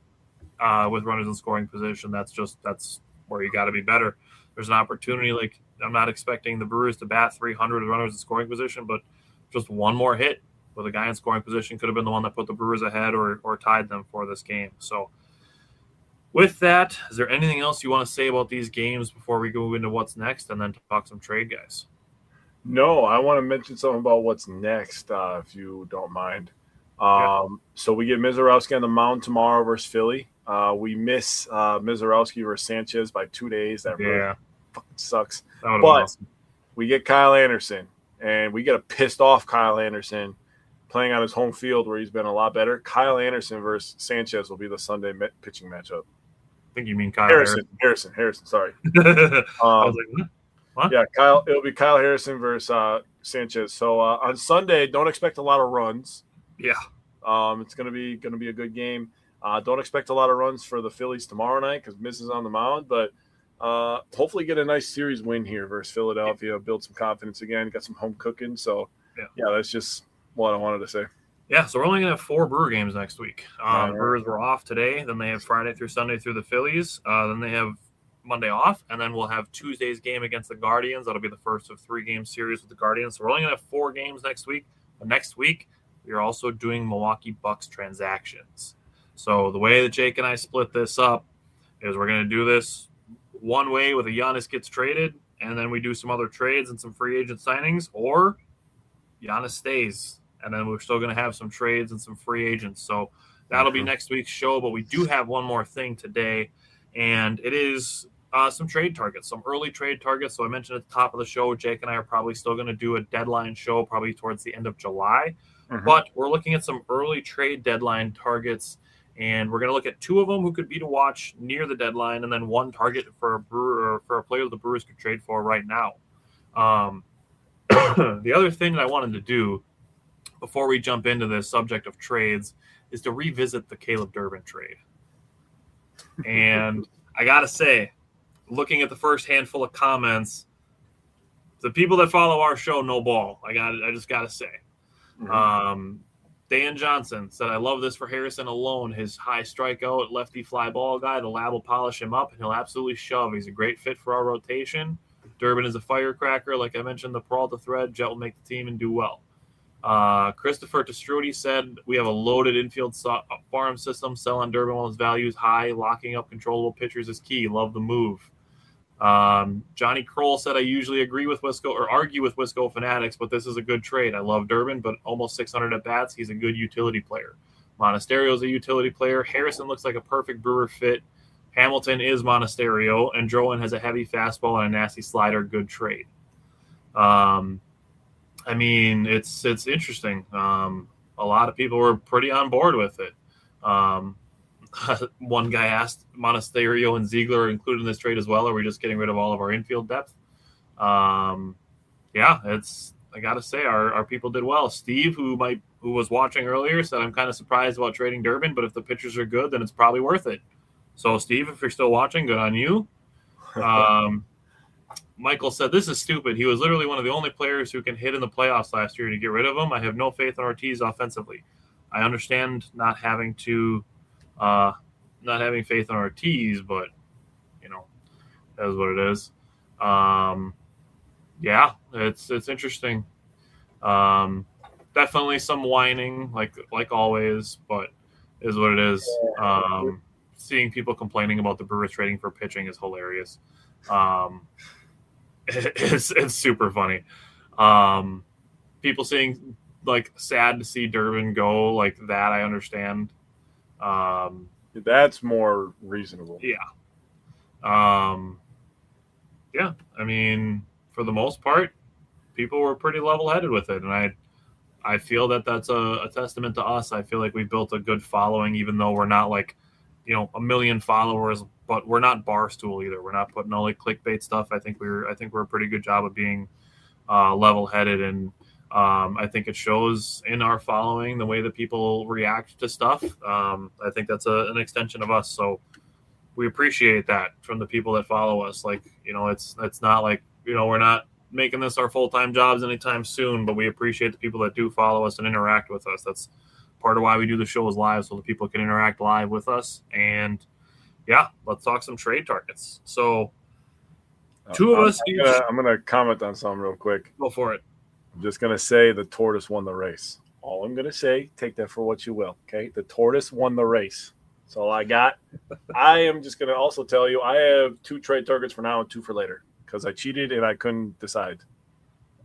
With runners in scoring position. That's where you got to be better. There's an opportunity. I'm not expecting the Brewers to bat 300 with runners in scoring position, but just one more hit with a guy in scoring position could have been the one that put the Brewers ahead or tied them for this game. So with that, is there anything else you want to say about these games before we go into what's next and then talk some trade guys? No, I want to mention something about what's next, if you don't mind. So we get Mizorowski on the mound tomorrow versus Philly. We miss Mizorowski versus Sanchez by 2 days. That really fucking sucks. That But awesome. we get Kyle Anderson, and we get a pissed off Kyle Anderson playing on his home field where he's been a lot better. Kyle Anderson versus Sanchez will be the Sunday pitching matchup. I think you mean Kyle Harrison. Sorry. I was like, what? Yeah, it'll be Kyle Harrison versus Sanchez. So on Sunday, don't expect a lot of runs. Yeah. It's gonna be a good game. Don't expect a lot of runs for the Phillies tomorrow night because Miz is on the mound, but hopefully get a nice series win here versus Philadelphia. Build some confidence again. Got some home cooking. So yeah, that's just what I wanted to say. Yeah, so we're only going to have 4 Brewer games next week. Brewers were off today. Then they have Friday through Sunday through the Phillies. Then they have Monday off. And then we'll have Tuesday's game against the Guardians. That'll be the first of 3-game series with the Guardians. So we're only going to have 4 games next week. But next week, we're also doing Milwaukee Bucks transactions. So the way that Jake and I split this up is we're going to do this one way with a Giannis gets traded, and then we do some other trades and some free agent signings, or Giannis stays. And then we're still going to have some trades and some free agents. So that'll be next week's show. But we do have one more thing today, and it is some trade targets, some early trade targets. So I mentioned at the top of the show, Jake and I are probably still going to do a deadline show probably towards the end of July. But we're looking at some early trade deadline targets, and we're going to look at 2 of them who could be to watch near the deadline, and then 1 target for a Brewer or for a player the Brewers could trade for right now. The other thing that I wanted to do before we jump into this subject of trades is to revisit the Caleb Durbin trade. And I got to say, looking at the first handful of comments, the people that follow our show know ball. I just got to say. Dan Johnson said, I love this for Harrison alone. His high strikeout, lefty fly ball guy. The lab will polish him up, and he'll absolutely shove. He's a great fit for our rotation. Durbin is a firecracker. Like I mentioned, the Peralta thread, Jet will make the team and do well. Christopher Testrudi said, we have a loaded infield farm system. Sell on Durbin while his value is high. Locking up controllable pitchers is key. Love the move. Johnny Kroll said, I usually agree with Wisco or argue with Wisco fanatics, but this is a good trade. I love Durbin, but almost 600 at bats. He's a good utility player. Monasterio is a utility player. Harrison looks like a perfect Brewer fit. Hamilton is Monasterio, and Drowan has a heavy fastball and a nasty slider. Good trade. I mean, it's interesting. A lot of people were pretty on board with it. One guy asked, Monasterio and Ziegler are included in this trade as well, or are we just getting rid of all of our infield depth? Yeah, I got to say, our people did well. Steve, who was watching earlier, said, I'm kind of surprised about trading Durbin, but if the pitchers are good, then it's probably worth it. So, Steve, if you're still watching, good on you. Michael said, this is stupid. He was literally one of the only players who can hit in the playoffs last year. To get rid of him, I have no faith in Ortiz offensively. I understand not having faith in Ortiz, but, that is what it is. Yeah, it's interesting. Definitely some whining, like always, but is what it is. Seeing people complaining about the Brewers trading for pitching is hilarious. It's super funny. People seeing sad to see Durbin go like that. I understand. That's more reasonable. Yeah. Yeah. I mean, for the most part, people were pretty level-headed with it, and I feel that that's a testament to us. I feel like we built a good following, even though we're not a million followers, but we're not Barstool either. We're not putting all clickbait stuff. I think we're a pretty good job of being level-headed, and I think it shows in our following the way that people react to stuff. I think that's an extension of us. So we appreciate that from the people that follow us. It's not like, we're not making this our full-time jobs anytime soon, but we appreciate the people that do follow us and interact with us. That's part of why we do the shows live, so that people can interact live with us. And yeah, let's talk some trade targets. So two of us. I'm going to comment on something real quick. Go for it. I'm just going to say the tortoise won the race. All I'm going to say, take that for what you will. Okay. The tortoise won the race. That's all I got. I am just going to also tell you, I have 2 trade targets for now and 2 for later because I cheated and I couldn't decide.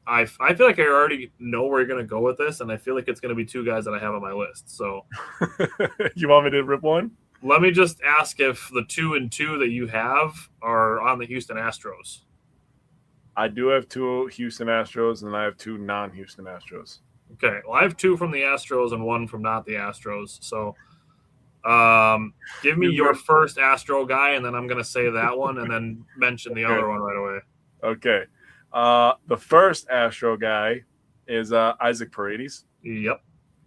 I feel like I already know where you're going to go with this, and I feel like it's going to be 2 guys that I have on my list. So you want me to rip one? Let me just ask if the 2 and 2 that you have are on the Houston Astros. I do have 2 Houston Astros, and I have 2 non-Houston Astros. Okay. Well, I have 2 from the Astros and 1 from not the Astros. So give me your first Astro guy, and then I'm going to say that one and then mention the other one right away. Okay. The first Astro guy is Isaac Paredes. Yep.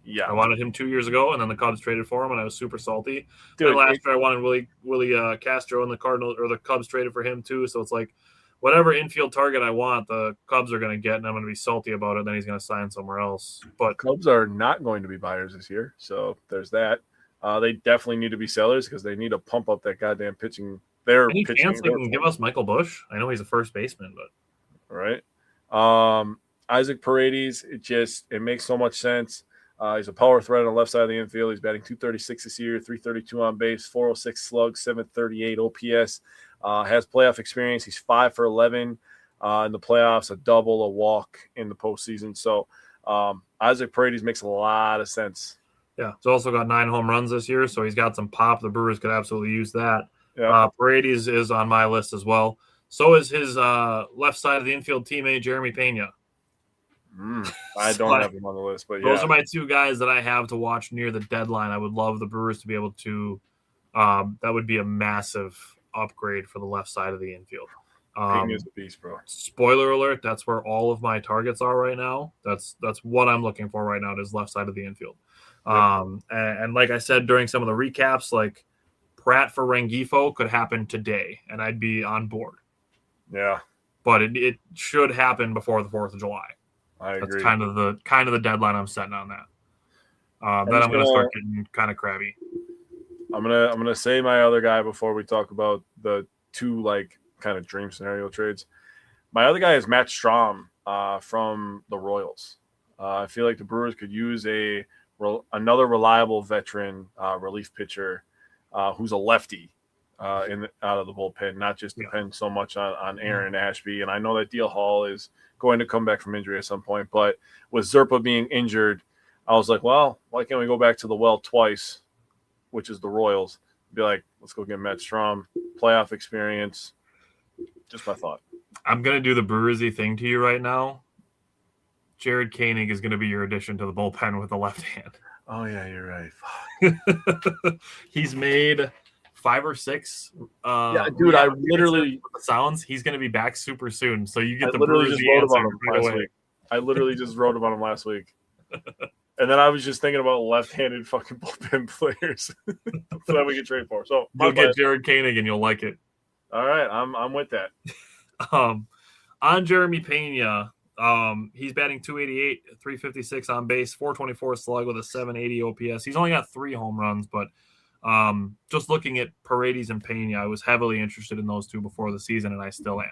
Yeah. I wanted him 2 years ago, and then the Cubs traded for him, and I was super salty. Dude, and last year I wanted Willie Castro, and the Cubs traded for him too. So it's like whatever infield target I want, the Cubs are going to get, and I'm going to be salty about it. Then he's going to sign somewhere else. But Cubs are not going to be buyers this year, so there's that. They definitely need to be sellers because they need to pump up that goddamn pitching. Any chance they can give us Michael Busch? I know he's a first baseman, but right. Isaac Paredes, it makes so much sense. He's a power threat on the left side of the infield. He's batting .236 this year, .332 on base, .406 slug, .738 OPS. Has playoff experience. He's 5 for 11 in the playoffs, a double, a walk in the postseason. So Isaac Paredes makes a lot of sense. Yeah, he's also got 9 home runs this year, so he's got some pop. The Brewers could absolutely use that. Yeah. Paredes is on my list as well. So is his left side of the infield teammate, Jeremy Pena. I don't have him on the list, but those are my 2 guys that I have to watch near the deadline. I would love the Brewers to be able to that would be a massive upgrade for the left side of the infield. Pena's the beast, bro. Spoiler alert, that's where all of my targets are right now. That's what I'm looking for right now is left side of the infield. Yep. And like I said during some of the recaps, like Pratt for Rengifo could happen today, and I'd be on board. Yeah. But it should happen before the 4th of July. I agree. That's kind of the deadline I'm setting on that. Then I'm going to start getting kind of crabby. I'm gonna say my other guy before we talk about the 2 like kind of dream scenario trades. My other guy is Matt Strahm from the Royals. I feel like the Brewers could use another reliable veteran relief pitcher who's a lefty out of the bullpen, not just depend so much on Aaron Ashby. And I know that Deal Hall is going to come back from injury at some point, but with Zerpa being injured, I was like, well, why can't we go back to the well twice, which is the Royals? Be like, let's go get Matt Strahm, playoff experience. Just my thought. I'm going to do the Brewersy thing to you right now. Jared Koenig is going to be your addition to the bullpen with the left hand. Oh, yeah, you're right. He's made 5 or 6. Yeah, dude, I literally sounds. He's going to be back super soon. So you get the literally Brewersy just wrote answer about him right last away. week. I literally just wrote about him last week. And then I was just thinking about left-handed fucking bullpen players that we could trade for. So you'll get Jared Koenig and you'll like it. All right, I'm with that. On Jeremy Pena, he's batting .288, .356 on base, .424 slug with a .780 OPS. He's only got 3 home runs, but just looking at Paredes and Pena, I was heavily interested in those 2 before the season, and I still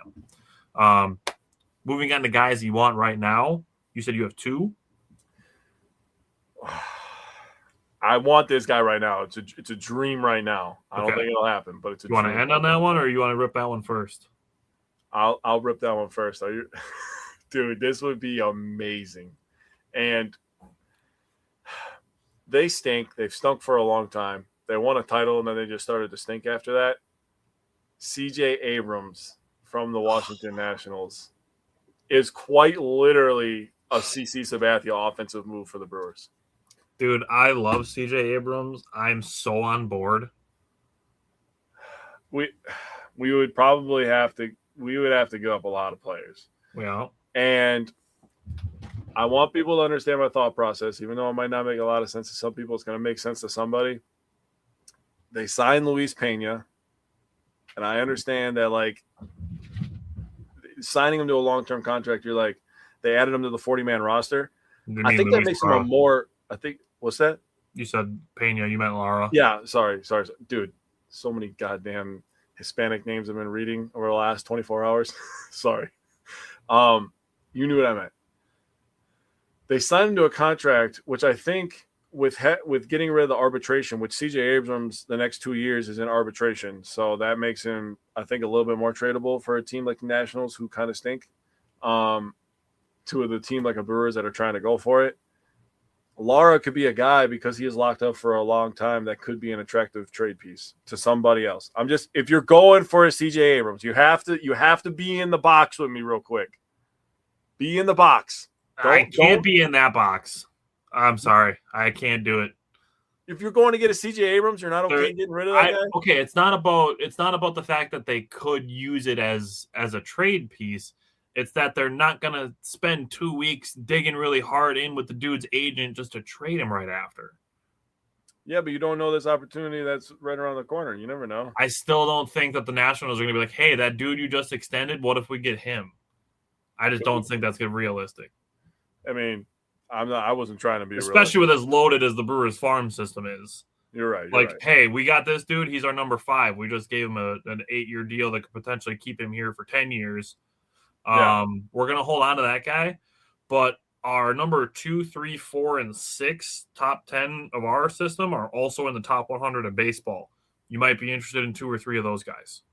am. Moving on to guys you want right now, you said you have 2? I want this guy right now. It's a dream right now. I don't think it'll happen, but it's a dream. You want to end on that one, or you want to rip that one first? I'll rip that one first. Dude, this would be amazing. And they stink. They've stunk for a long time. They won a title, and then they just started to stink after that. C.J. Abrams from the Washington Nationals is quite literally a CC Sabathia offensive move for the Brewers. Dude, I love C.J. Abrams. I'm so on board. We would probably have to give up a lot of players. Yeah. And I want people to understand my thought process, even though it might not make a lot of sense to some people. It's going to make sense to somebody. They signed Luis Pena, and I understand that, like, signing him to a long-term contract, you're like, they added him to the 40-man roster. I think that makes him a more – I think – what's that? You said Pena. You meant Lara. Yeah, sorry. Dude, so many goddamn Hispanic names I've been reading over the last 24 hours. Sorry. You knew what I meant. They signed him to a contract, which I think with getting rid of the arbitration, which C.J. Abrams the next 2 years is in arbitration. So that makes him, I think, a little bit more tradable for a team like the Nationals who kind of stink to the team like a Brewers that are trying to go for it. Lara could be a guy because he is locked up for a long time that could be an attractive trade piece to somebody else. If you're going for a CJ Abrams, you have to be in the box with me real quick. Be in the box. I can't be in that box. I'm sorry. I can't do it. If you're going to get a CJ Abrams, you're not okay getting rid of that guy? Okay, it's not about the fact that they could use it as a trade piece. It's that they're not going to spend 2 weeks digging really hard in with the dude's agent just to trade him right after. Yeah, but you don't know this opportunity that's right around the corner. You never know. I still don't think that the Nationals are going to be like, hey, that dude you just extended, what if we get him? I just don't think that's realistic. I mean, I wasn't trying to be especially with as loaded as the Brewers farm system is. You're right. Hey, we got this dude. He's our number 5. We just gave him an 8-year deal that could potentially keep him here for 10 years. We're going to hold on to that guy. But our number 2, 3, 4, and 6 top 10 of our system are also in the top 100 of baseball. You might be interested in 2 or 3 of those guys.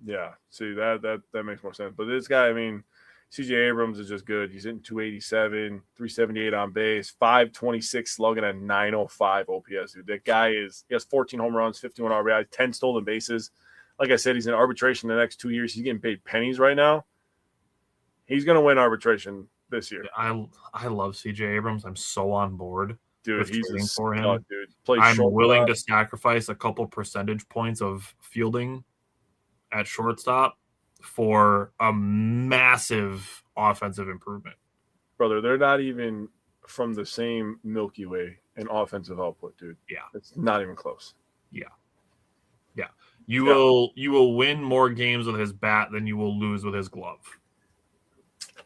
Yeah. See, that makes more sense. But this guy, I mean, CJ Abrams is just good. He's hitting 287, 378 on base, 526 slugging, and 905 OPS. Dude, that guy he has 14 home runs, 51 RBI, 10 stolen bases. Like I said, he's in arbitration the next 2 years. He's getting paid pennies right now. He's going to win arbitration this year. I love CJ Abrams. I'm so on board. Dude, he's a for him. stud, dude. I'm willing to sacrifice a couple percentage points of fielding at shortstop for a massive offensive improvement. Brother, they're not even from the same Milky Way in offensive output, dude. Yeah. It's not even close. Yeah. You will win more games with his bat than you will lose with his glove.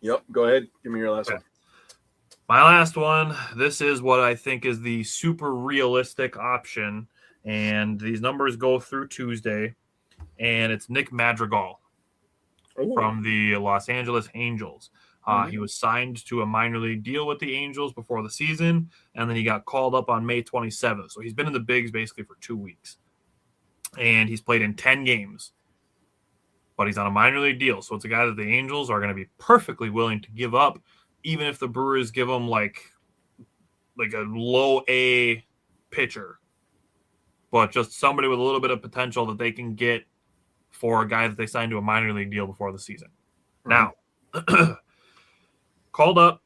Yep. Go ahead. Give me your last one. My last one, this is what I think is the super realistic option, and these numbers go through Tuesday, and it's Nick Madrigal from the Los Angeles Angels. He was signed to a minor league deal with the Angels before the season, and then he got called up on May 27th. So he's been in the bigs basically for 2 weeks, and he's played in 10 games. But he's on a minor league deal, so it's a guy that the Angels are going to be perfectly willing to give up, even if the Brewers give him like a low A pitcher, but just somebody with a little bit of potential that they can get for a guy that they signed to a minor league deal before the season. Now, called up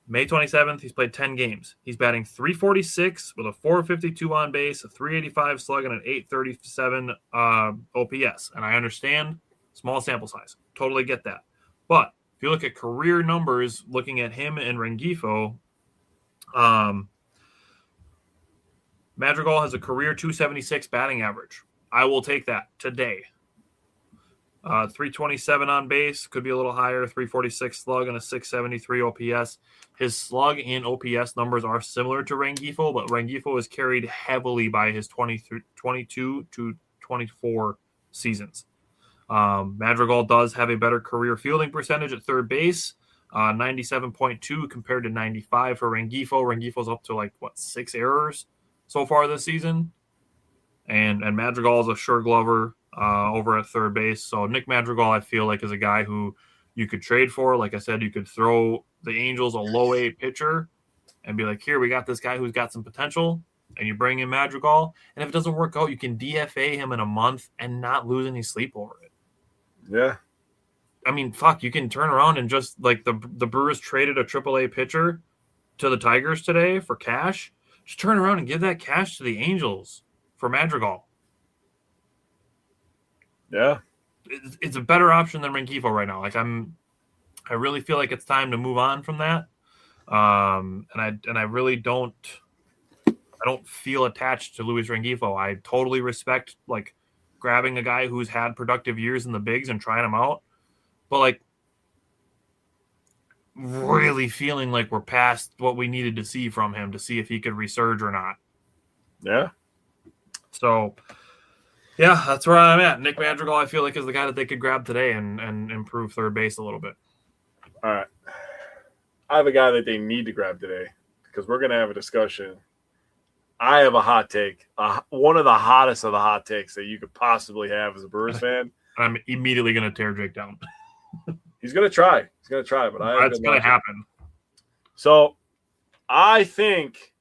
May 27th. He's played 10 games. He's batting .346 with a .452 on base, a .385 slug, and an .837 OPS. And I understand small sample size. Totally get that. But if you look at career numbers, looking at him and Rengifo, Madrigal has a career .276 batting average. I will take that today. 327 on base, could be a little higher, 346 slug and a 673 OPS. His slug and OPS numbers are similar to Rengifo, but Rengifo is carried heavily by his 22 to 24 seasons. Madrigal does have a better career fielding percentage at third base, 97.2 compared to 95 for Rengifo. Rengifo's up to 6 errors so far this season. And Madrigal is a sure glover over at third base. So Nick Madrigal, I feel like, is a guy who you could trade for. Like I said, you could throw the Angels a low A pitcher and be like, here, we got this guy who's got some potential, and you bring in Madrigal. And if it doesn't work out, you can DFA him in a month and not lose any sleep over it. Yeah. I mean, you can turn around and just the Brewers traded a AAA pitcher to the Tigers today for cash. Just turn around and give that cash to the Angels for Madrigal. Yeah. It's a better option than Rengifo right now. I really feel like it's time to move on from that. And I really don't feel attached to Luis Rengifo. I totally respect grabbing a guy who's had productive years in the bigs and trying him out. But really feeling like we're past what we needed to see from him to see if he could resurge or not. Yeah. So, yeah, that's where I'm at. Nick Madrigal, I feel like, is the guy that they could grab today and improve third base a little bit. All right. I have a guy that they need to grab today because we're going to have a discussion. I have a hot take, one of the hottest of the hot takes that you could possibly have as a Brewers fan. I'm immediately going to tear Jake down. He's going to try. But that's going to happen. So I think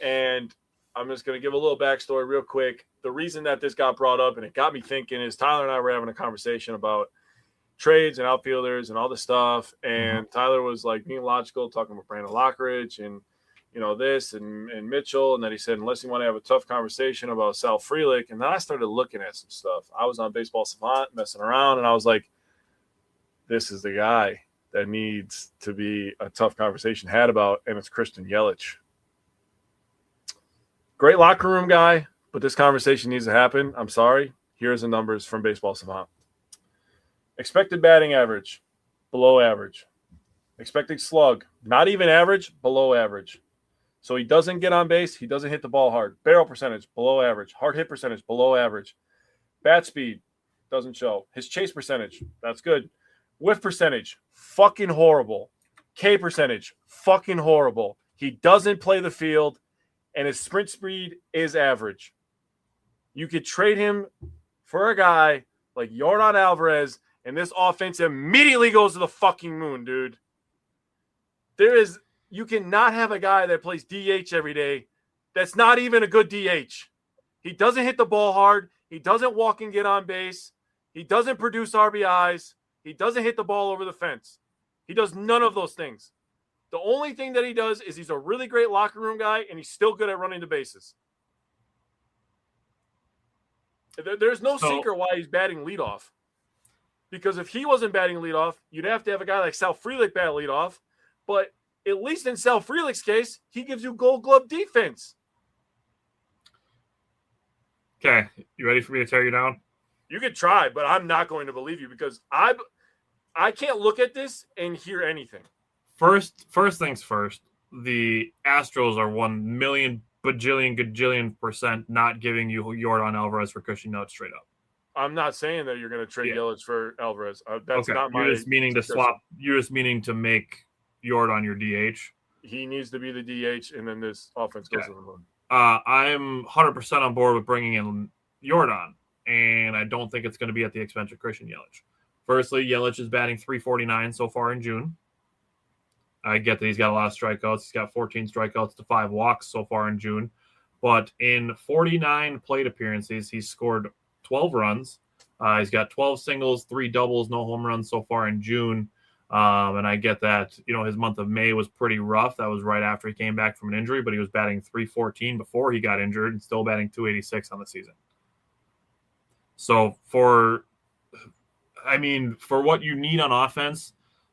And I'm just going to give a little backstory real quick. The reason that this got brought up and it got me thinking is Tyler and I were having a conversation about trades and outfielders and all this stuff. And Tyler was like being logical, talking about Brandon Lockridge and, this and Mitchell. And then he said, unless you want to have a tough conversation about Sal Frelick. And then I started looking at some stuff. I was on Baseball Savant messing around, and I was like, this is the guy that needs to be a tough conversation had about, and it's Christian Yelich. Great locker room guy, but this conversation needs to happen. I'm sorry. Here's the numbers from Baseball Savant. Expected batting average, below average. Expected slug, not even average, below average. So he doesn't get on base. He doesn't hit the ball hard. Barrel percentage, below average. Hard hit percentage, below average. Bat speed, doesn't show. His chase percentage, that's good. Whiff percentage, fucking horrible. K percentage, fucking horrible. He doesn't play the field, and his sprint speed is average. You could trade him for a guy like Yordan Alvarez, and this offense immediately goes to the fucking moon, dude. You cannot have a guy that plays DH every day that's not even a good DH. He doesn't hit the ball hard. He doesn't walk and get on base. He doesn't produce RBIs. He doesn't hit the ball over the fence. He does none of those things. The only thing that he does is he's a really great locker room guy, and he's still good at running the bases. There's no secret why he's batting leadoff. Because if he wasn't batting leadoff, you'd have to have a guy like Sal Frelick bat leadoff. But at least in Sal Frelick's case, he gives you Gold Glove defense. Okay, you ready for me to tear you down? You could try, but I'm not going to believe you because I can't look at this and hear anything. First things first, the Astros are 1 million bajillion gajillion % not giving you Yordan Alvarez for Christian Yelich straight up. I'm not saying that you're going to trade Yelich for Alvarez. That's okay. not my. You're just meaning to swap. You're just meaning to make Yordan your DH. He needs to be the DH, and then this offense goes to the moon. I'm 100% on board with bringing in Yordan, and I don't think it's going to be at the expense of Christian Yelich. Firstly, Yelich is batting .349 so far in June. I get that he's got a lot of strikeouts. He's got 14 strikeouts to 5 walks so far in June. But in 49 plate appearances, he's scored 12 runs. He's got 12 singles, 3 doubles, no home runs so far in June. And I get that, his month of May was pretty rough. That was right after he came back from an injury, but he was batting .314 before he got injured and still batting .286 on the season. So for what you need on offense,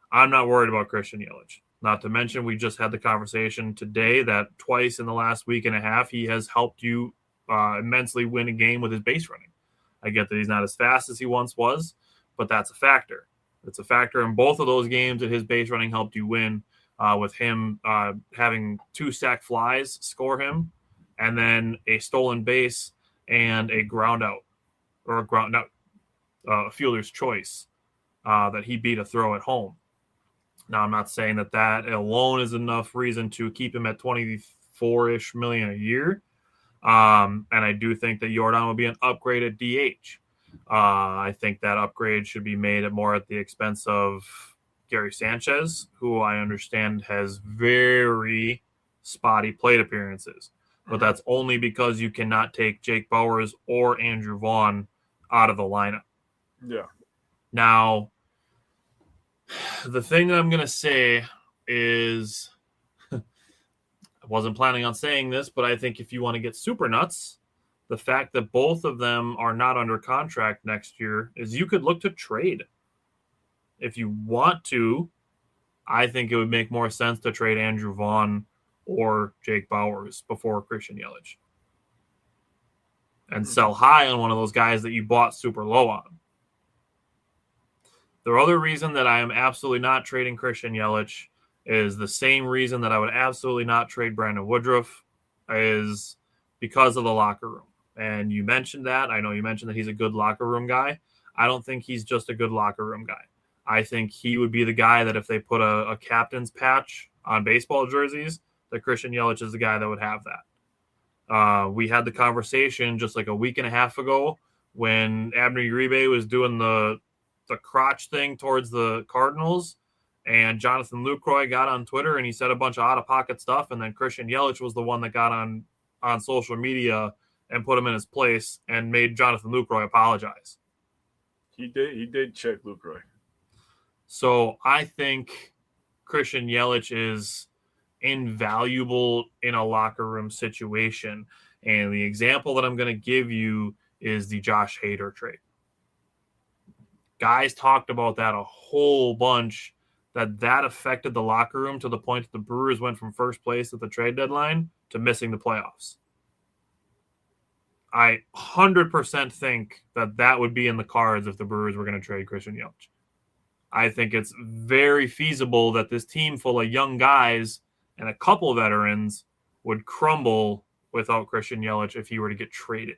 I'm not worried about Christian Yelich. Not to mention, we just had the conversation today that twice in the last week and a half, he has helped you immensely win a game with his base running. I get that he's not as fast as he once was, but that's a factor. It's a factor in both of those games that his base running helped you win, with him having 2 sac flies score him, and then a stolen base and a ground out, or a fielder's choice that he beat a throw at home. Now, I'm not saying that alone is enough reason to keep him at $24-ish million a year. And I do think that Yordan will be an upgrade at DH. I think that upgrade should be made at the expense of Gary Sanchez, who I understand has very spotty plate appearances. But that's only because you cannot take Jake Bauers or Andrew Vaughn out of the lineup. Yeah. Now, the thing that I'm going to say is, I wasn't planning on saying this, but I think if you want to get super nuts, the fact that both of them are not under contract next year is you could look to trade. If you want to, I think it would make more sense to trade Andrew Vaughn or Jake Bauers before Christian Yelich and sell high on one of those guys that you bought super low on. The other reason that I am absolutely not trading Christian Yelich is the same reason that I would absolutely not trade Brandon Woodruff, is because of the locker room. And you mentioned that. I know you mentioned that he's a good locker room guy. I don't think he's just a good locker room guy. I think he would be the guy that if they put a captain's patch on baseball jerseys, that Christian Yelich is the guy that would have that. We had the conversation just like a week and a half ago when Abner Uribe was doing the crotch thing towards the Cardinals, And Jonathan Lucroy got on Twitter and he said a bunch of out-of-pocket stuff, and then Christian Yelich was the one that got on social media and put him in his place and made Jonathan Lucroy apologize. He did check Lucroy. So I think Christian Yelich is invaluable in a locker room situation. And the example that I'm going to give you is the Josh Hader trade. Guys talked about that a whole bunch, that affected the locker room to the point that the Brewers went from first place at the trade deadline to missing the playoffs. I 100% think that would be in the cards if the Brewers were going to trade Christian Yelich. I think it's very feasible that this team full of young guys and a couple of veterans would crumble without Christian Yelich if he were to get traded.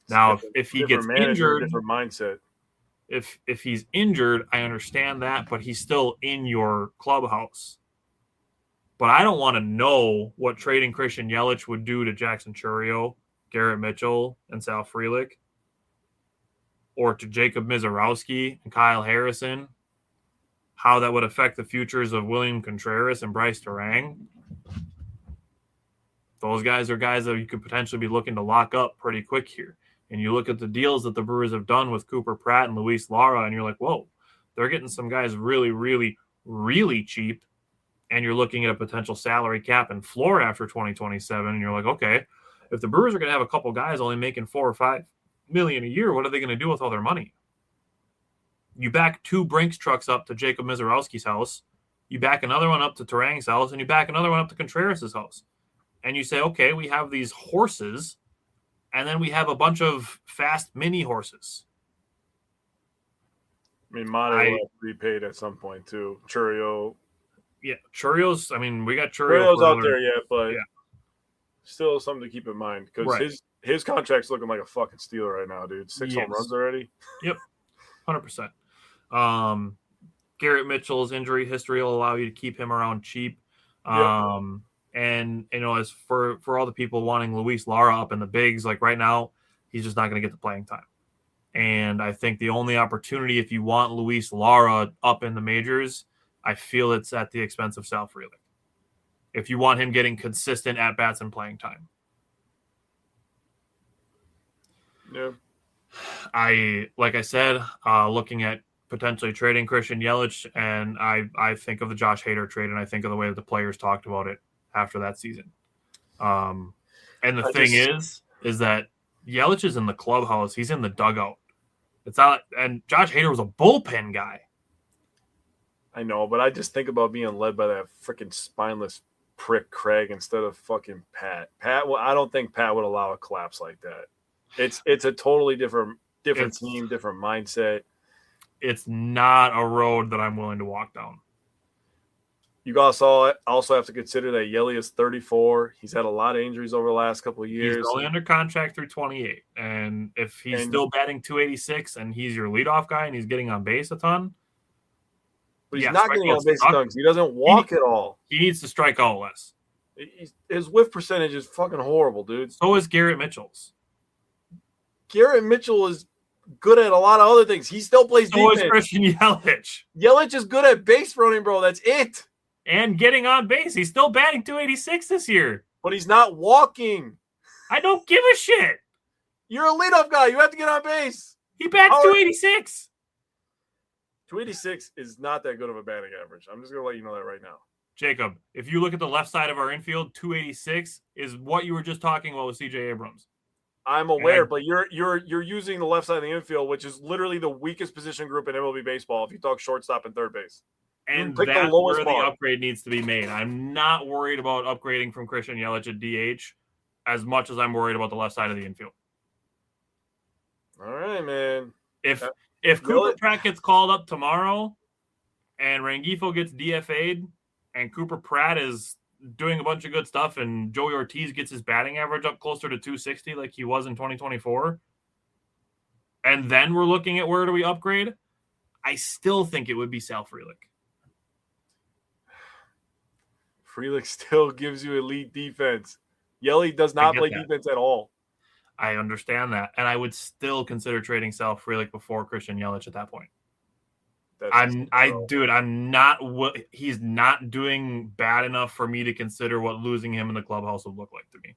Now, if he gets injured, different mindset. If he's injured, I understand that, but he's still in your clubhouse. But I don't want to know what trading Christian Yelich would do to Jackson Chourio, Garrett Mitchell, and Sal Frelick, or to Jacob Mizorowski and Kyle Harrison, how that would affect the futures of William Contreras and Bryce Terang. Those guys are guys that you could potentially be looking to lock up pretty quick here. And you look at the deals that the Brewers have done with Cooper Pratt and Luis Lara, and you're like, whoa, they're getting some guys really, really, really cheap. And you're looking at a potential salary cap and floor after 2027. And you're like, okay, if the Brewers are going to have a couple guys only making $4 or $5 million a year, what are they going to do with all their money? You back 2 Brinks trucks up to Jacob Mizorowski's house. You back another one up to Terang's house, and you back another one up to Contreras' house. And you say, okay, we have these horses, and then we have a bunch of fast mini horses. I mean, Mata will have to be paid at some point, too. Chourio. Yeah, Chourio's, I mean, we got Chourio. Chourio's out there yet, but yeah. Still something to keep in mind because his contract's looking like a fucking steal right now, dude. 6 home runs already. Yep, 100%. Garrett Mitchell's injury history will allow you to keep him around cheap. And, you know, as for all the people wanting Luis Lara up in the bigs, like right now, he's just not going to get the playing time. And I think the only opportunity, if you want Luis Lara up in the majors, I feel it's at the expense of Sal Frelick. If you want him getting consistent at-bats and playing time. Yeah. Like I said, looking at potentially trading Christian Yelich, and I think of the Josh Hader trade, and I think of the way that the players talked about it after that season. And the thing is that Yelich is in the clubhouse. He's in the dugout. It's not, and Josh Hader was a bullpen guy. I know, but I just think about being led by that freaking spineless prick Craig instead of fucking Pat. I don't think Pat would allow a collapse like that. It's a totally different team, different mindset. It's not a road that I'm willing to walk down. You also have to consider that Yelly is 34. He's had a lot of injuries over the last couple of years. He's only under contract through 28. And if he's still batting 286 and he's your leadoff guy and he's getting on base a ton. But he's not getting on base a ton. He doesn't walk at all. He needs to strike out less. His whiff percentage is fucking horrible, dude. So is Garrett Mitchell's. Garrett Mitchell is good at a lot of other things. He still plays defense. So is Christian Yelich. Yelich is good at base running, bro. That's it. And getting on base. He's still batting 286 this year. But he's not walking. I don't give a shit. You're a leadoff guy. You have to get on base. He bats 286. 286 is not that good of a batting average. I'm just going to let you know that right now. Jacob, if you look at the left side of our infield, 286 is what you were just talking about with C.J. Abrams. I'm aware, but you're using the left side of the infield, which is literally the weakest position group in MLB baseball if you talk shortstop and third base. And that's where the upgrade needs to be made. I'm not worried about upgrading from Christian Yelich at DH as much as I'm worried about the left side of the infield. All right, man. If Cooper Pratt gets called up tomorrow and Rengifo gets DFA'd and Cooper Pratt is doing a bunch of good stuff and Joey Ortiz gets his batting average up closer to 260 like he was in 2024, and then we're looking at where do we upgrade, I still think it would be Sal Frelick. Frelick still gives you elite defense. Yelly does not play defense at all. I understand that, and I would still consider trading Sal Frelick before Christian Yelich at that point. I'm not. He's not doing bad enough for me to consider what losing him in the clubhouse would look like to me.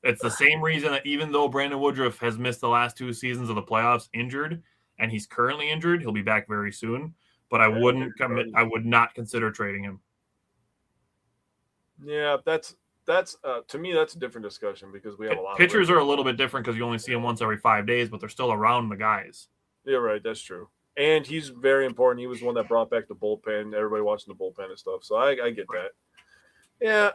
It's the same reason that even though Brandon Woodruff has missed the last 2 seasons of the playoffs injured, and he's currently injured, he'll be back very soon. But I would not consider trading him. Yeah, that's to me that's a different discussion because we have a lot. Pitchers are a little bit different because you only see them once every 5 days, but they're still around the guys. Yeah, right. That's true. And he's very important. He was the one that brought back the bullpen. Everybody watching the bullpen and stuff. So I get that. Yeah.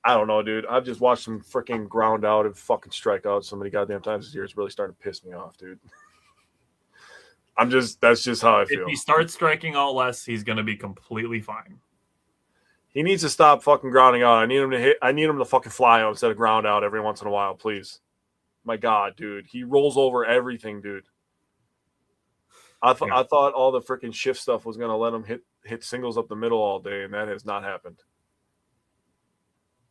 I don't know, dude. I've just watched him freaking ground out and fucking strike out so many goddamn times this year. It's really starting to piss me off, dude. That's just how I feel. If he starts striking out less, he's going to be completely fine. He needs to stop fucking grounding out. I need him to fucking fly out instead of ground out every once in a while, please. My God, dude. He rolls over everything, dude. I thought all the freaking shift stuff was going to let him hit singles up the middle all day, and that has not happened.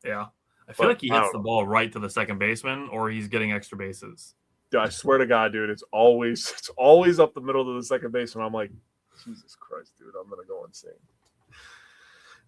Yeah. I feel like he hits the ball right to the second baseman, or he's getting extra bases. I swear to God, dude, it's always up the middle to the second baseman. I'm like, Jesus Christ, dude, I'm going to go insane.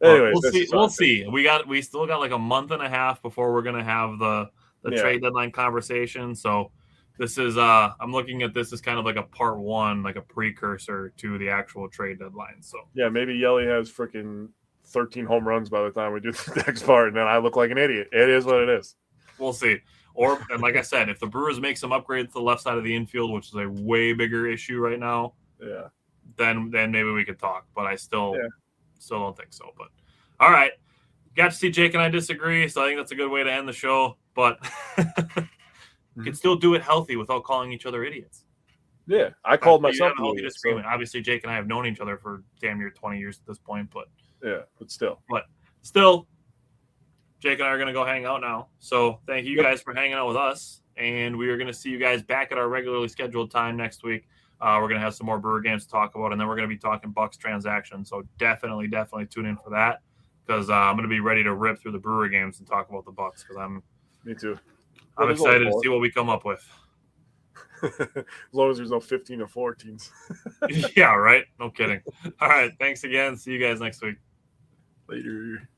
Anyways, we'll see. We still got like a month and a half before we're going to have the trade deadline conversation. So this is I'm looking at this as kind of like a part 1, like a precursor to the actual trade deadline. So yeah, maybe Yelly has freaking 13 home runs by the time we do the next part, and then I look like an idiot. It is what it is. We'll see. And like I said, if the Brewers make some upgrades to the left side of the infield, which is a way bigger issue right now, then maybe we could talk. But I still don't think so. But all right, got to see Jake and I disagree, so I think that's a good way to end the show. But we can still do it healthy without calling each other idiots. Yeah, I called myself a healthy disagreement. So. Obviously, Jake and I have known each other for damn near 20 years at this point, but still, Jake and I are going to go hang out now. So thank you guys for hanging out with us, and we are going to see you guys back at our regularly scheduled time next week. We're going to have some more Brewer games to talk about, and then we're going to be talking Bucks transactions. So definitely tune in for that because I'm going to be ready to rip through the Brewer games and talk about the Bucks because Me too. I'm excited to see what we come up with. As long as there's no 15 or 14s. Yeah, right? No kidding. All right. Thanks again. See you guys next week. Later.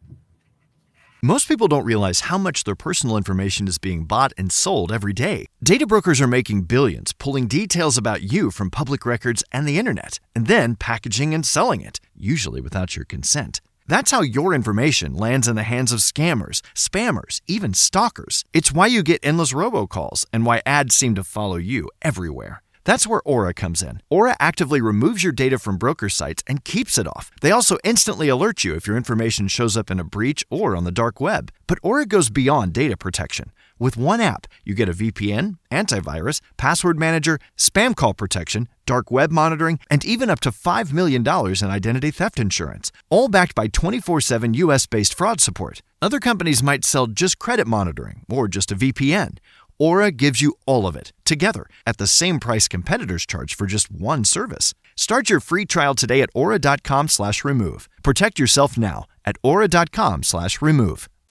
Most people don't realize how much their personal information is being bought and sold every day. Data brokers are making billions, pulling details about you from public records and the internet, and then packaging and selling it, usually without your consent. That's how your information lands in the hands of scammers, spammers, even stalkers. It's why you get endless robocalls and why ads seem to follow you everywhere. That's where Aura comes in. Aura actively removes your data from broker sites and keeps it off. They also instantly alert you if your information shows up in a breach or on the dark web. But Aura goes beyond data protection. With one app, you get a VPN, antivirus, password manager, spam call protection, dark web monitoring, and even up to $5 million in identity theft insurance. All backed by 24/7 US-based fraud support. Other companies might sell just credit monitoring or just a VPN. Aura gives you all of it, together, at the same price competitors charge for just one service. Start your free trial today at aura.com/remove. Protect yourself now at aura.com/remove.